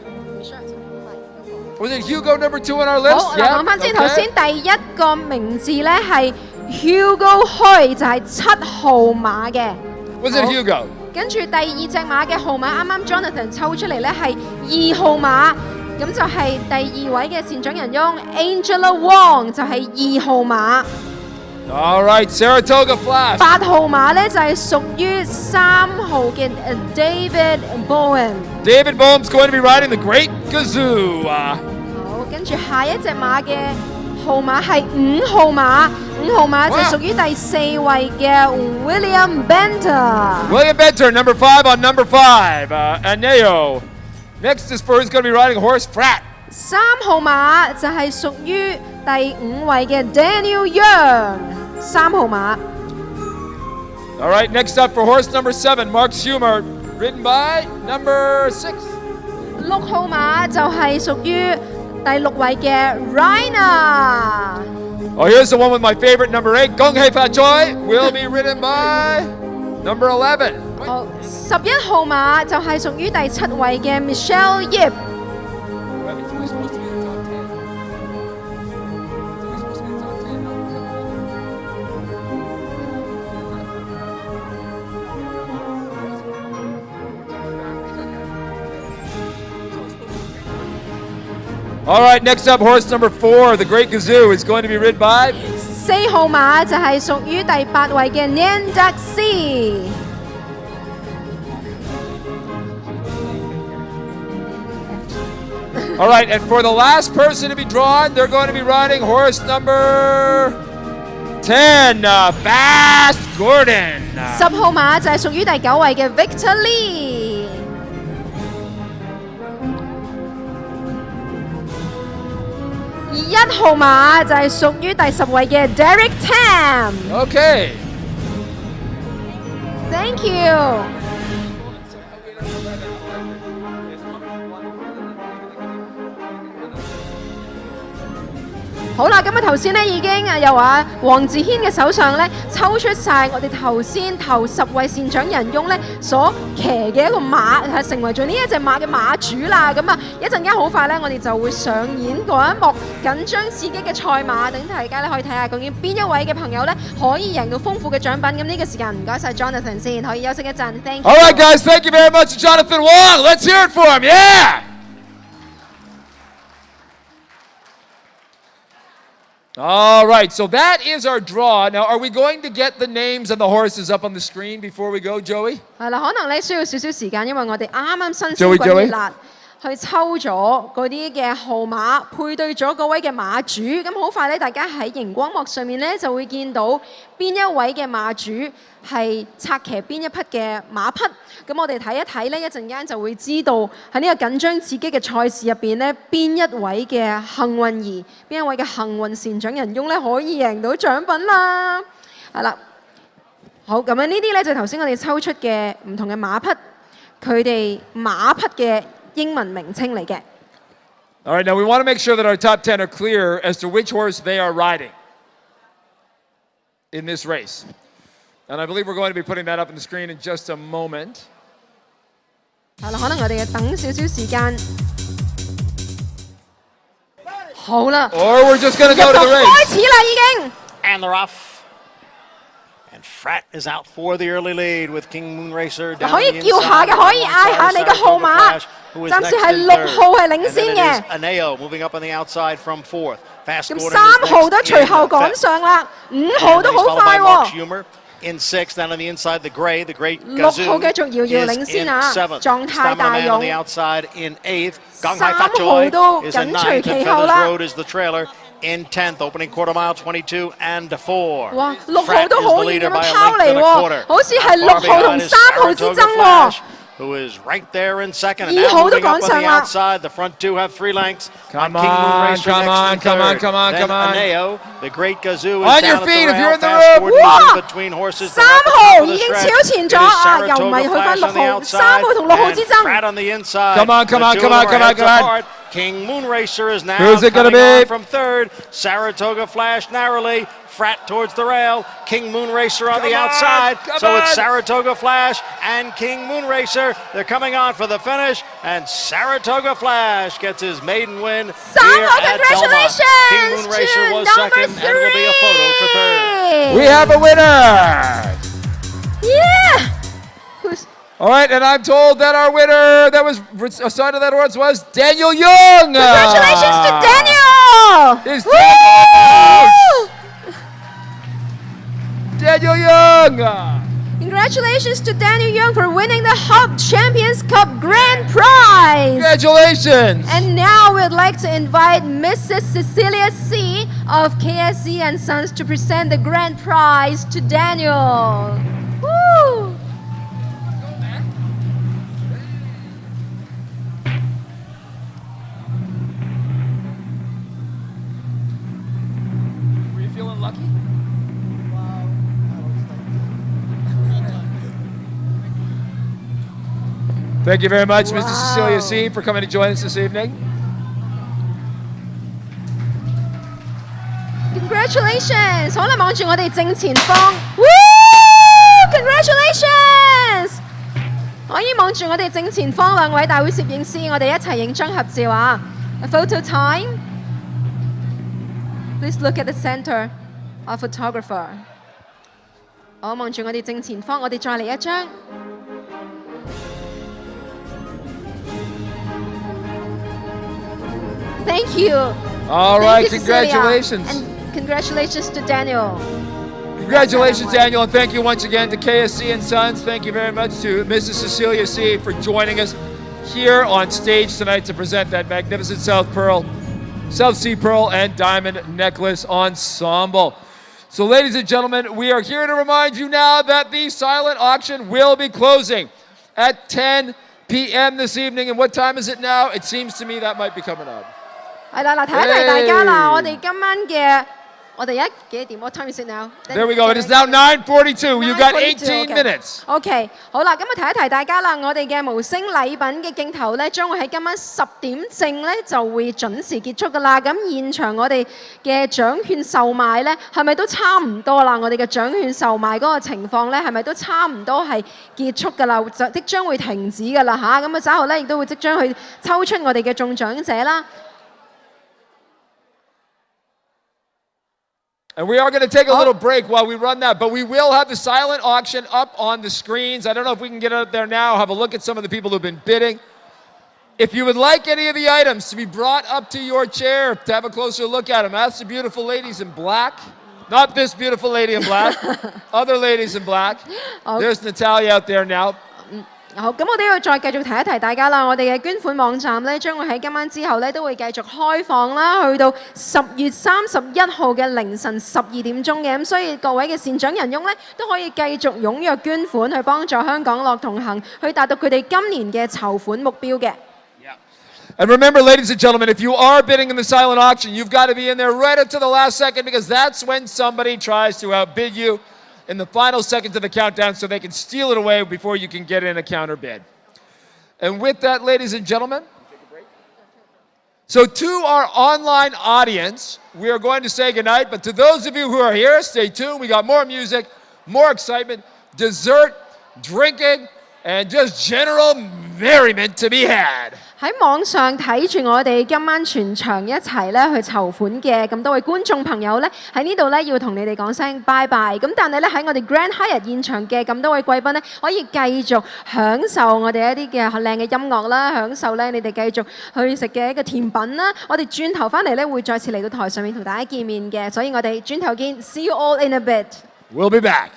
Was it Hugo number 2 on our list? 好，嗱講翻先，頭先第一個名字咧係 Hugo Hoy，就係7號馬嘅。Was it Hugo？ 跟住第二隻馬嘅號碼，啱啱 Jonathan 抽出嚟咧係2號馬，咁就係第2位嘅善長人翁 Angela Wong， 就係2號馬。 All right, Saratoga Flash. 8號馬咧就係屬於3號嘅 David Bowen。 David Bowen's going to be riding the Great Gazoo. 好，跟住下一隻馬嘅號碼係5號馬，5號馬就屬於第4位嘅 William Benter。 William Benter, number 5 on number 5. Aneo. Next is for who's going to be riding horse Frat. 3號馬就係屬於第5位嘅 Daniel Young。 3號馬。 All right, next up for horse number 7, Mark Schumer, ridden by number 6. 6號馬就係屬於第6位嘅 Raina。 Oh, here's the one with my favorite, number 8, Gong Hei Fat Choi, will be ridden by number 11. 好，11號馬就係屬於第7位嘅 Michelle Yip。 All right, next up, horse number 4, the Great Gazoo, is going to be ridden by 4號馬就係屬於第8位嘅 Nandak C。 All right, and for the last person to be drawn, they're going to be riding horse number 10, Fast Gordon. 10號馬就係屬於第9位嘅 Victor Lee。 1號馬就係屬於第10位嘅 Derek Tam。 Okay. Thank you。 好啦，咁啊頭先咧已經由黃志軒嘅手上咧抽出晒我哋頭先頭10位善長人翁咧所騎嘅一個馬，係成為咗呢一隻馬嘅馬主啦。咁啊一陣間好快咧，我哋就會上演嗰一幕緊張刺激嘅賽馬，等大家咧可以睇下究竟邊一位嘅朋友咧可以贏到豐富嘅獎品。咁呢個時間唔該晒 Jonathan 先，可以休息一陣。Thank you。 All right, guys, thank you very much to Jonathan Wong. Let's hear it for him. Yeah. All right, so that is our draw. Now, are we going to get the names of the horses up on the screen before we go, Joey? 係啦，可能咧需要少少時間，因為我哋啱啱新鮮 Joey 滾熱辣去抽咗嗰啲嘅號碼，配對咗嗰位嘅馬主。咁好快咧，大家喺熒光幕上面咧就會見到邊一位嘅馬主係策騎邊一匹嘅馬匹。咁我哋睇一睇咧，一陣間就會知道喺呢個緊張刺激嘅賽事入邊咧，邊一位嘅幸運兒，邊一位嘅幸運善長人翁咧可以贏到獎品啦。係啦。好，咁樣呢啲咧就頭先我哋抽出嘅唔同嘅馬匹，佢哋馬匹嘅英文名稱嚟嘅。All right, now we want to make sure that our top 10 are clear as to which horse they are riding. in this race. And I believe we're going to be putting that up on the screen in just a moment. 係啦，可能我哋等少少時間。好啦， Or we're just going to go to the 開 race. 始啦已經。 And they're off. And Frat is out for the early lead with King Moonracer down 可 the 以叫下 inside. 嘅，可以嗌下你嘅號碼。 Who is 暫時 next 係 in 6 third. 號係領 And 先 then 嘅 it。is Aneo moving up on the outside from fourth. Fast 咁 Gordon 3 is 號都 next 隨 in 後趕 fifth. 上啦，5號 And 都 he's 好 followed 快 by Mark 喎。 Schumer in sixth. Down on the inside, the Great 6號 Gazoo 繼續遙遙 is 領先 in 啊， seventh. 狀態大 Stamina Man 勇 on the outside in eighth. 3 Ganghai 號 Fatjoy 都 is in 緊隨 ninth. 其 And 後 Feathers 啦。 Road is the trailer in 10th. Opening quarter mile 22 and 4. 哇，6號 Frat 都 is 可 the 以 leader 咁樣 by a 拋 length 嚟 and a 喎， quarter. 好似係 Not 6 far 號同 behind is 3號之 Saratoga 爭喎 Flash, who is right there in second. And 2 now 號都 moving up 趕 on 上 the 啦。 outside. The front two have 3 lengths. Come King on, Moonracer come next on, in come on, third. come on, Then come on. Aneo, the Great Gazoo is On down your at feet the if you're rail. in the Fast room. Gordon is Wow. in between horses. 3 They're at the top 號 of the 已經 stretch. 超前 It 咗 is 啊，又唔係 Saratoga 去翻 Flash 6 on the 號， outside. 3號同6號之 And 爭。 Frat on the inside. Come on, come The on, two come of on, them are come on, heads come on. apart. King Moonracer is now Who's it gonna coming be? on from third. Saratoga Flash narrowly. Frat towards the rail. King Moonracer on the outside. So it's Saratoga Flash and King Moonracer. They're coming on for the finish. And Saratoga Flash gets his maiden win here at Belmont. King Moonracer was second, and it'll be a photo for third. We have a winner. Yeah. Who's All right, and I'm told that our winner that was assigned to that awards was Daniel Young. Congratulations to Daniel! It's Daniel! Daniel Young! Congratulations to Daniel Young for winning the Hub Champions Cup Grand Prize! Congratulations! And now we'd like to invite Mrs. Cecilia C. of KSC and Sons to present the grand prize to Daniel. Woo! Were you feeling lucky? Thank you very much, Mr. Cecilia C., for coming to join us this evening. Congratulations！好啦，望住我哋正前方，Woo! Congratulations！可以望住我哋正前方兩位大會攝影師，我哋一齊影張合照啊！A photo time. Please look at the center, a photographer. 好，望住我哋正前方，我哋再嚟一張。Thank you. All Thank right, you, Cecilia. congratulations. And congratulations to Daniel. Congratulations, Daniel, and thank you once again to KSC and Sons. Thank you very much to Mrs. Cecilia C. for joining us here on stage tonight to present that magnificent South Sea Pearl and Diamond Necklace Ensemble. So, ladies and gentlemen, we are here to remind you now that the silent auction will be closing at 10 p.m. this evening. And what time is it now? It seems to me that might be coming up. 係啦，嗱，提一提大家啦，我哋今晚嘅我哋而家幾點？What time is it now? There we go. It is now 9:42. You got 18 minutes. OK， 好啦，咁啊提一提大家啦，我哋嘅無聲禮品嘅鏡頭咧，將會喺今晚10點正咧就會準時結束噶啦。咁現場我哋嘅獎券售賣咧，係咪都差唔多啦？我哋嘅獎券售賣嗰個情況咧，係咪都差唔多係結束噶啦？就即將會停止噶啦嚇。咁啊稍後咧亦都會即將去抽出我哋嘅中獎者啦。And we are going to take a little break while we run that, but we will have the silent auction up on the screens. I don't know if we can get it up there now, have a look at some of the people who've been bidding. If you would like any of the items to be brought up to your chair to have a closer look at them, that's the beautiful ladies in black. Not this beautiful lady in black, other ladies in black. There's Natalia out there now. 好，咁我哋要再繼續提一提大家啦。我哋嘅捐款網站咧，將會喺今晚之後咧都會繼續開放啦，去到10月31號嘅凌晨12點鐘嘅。咁所以各位嘅善長仁翁咧，都可以繼續踴躍捐款去幫助香港樂同行，去達到佢哋今年嘅籌款目標嘅。And remember, ladies and gentlemen, if you are bidding in the silent auction, you've got to be in there right up to the last second because that's when somebody tries to outbid you in the final seconds of the countdown so they can steal it away before you can get in a counter bid. And with that, ladies and gentlemen, So to our online audience, we are going to say goodnight, but to those of you who are here, stay tuned. We got more music, more excitement, dessert, drinking, and just general merriment to be had. 喺網上睇住我哋今晚全場一齊咧去籌款嘅咁多位觀眾朋友咧，喺呢度咧要同你哋講聲拜拜。咁但係咧喺我哋 Grand Hyatt 現場嘅咁多位貴賓咧，可以繼續享受我哋一啲嘅靚嘅音樂啦，享受咧你哋繼續去食嘅一個甜品啦。我哋轉頭翻嚟咧會再次嚟到台上面同大家見面嘅，所以我哋轉頭見 ，See you all in a bit。We'll be back.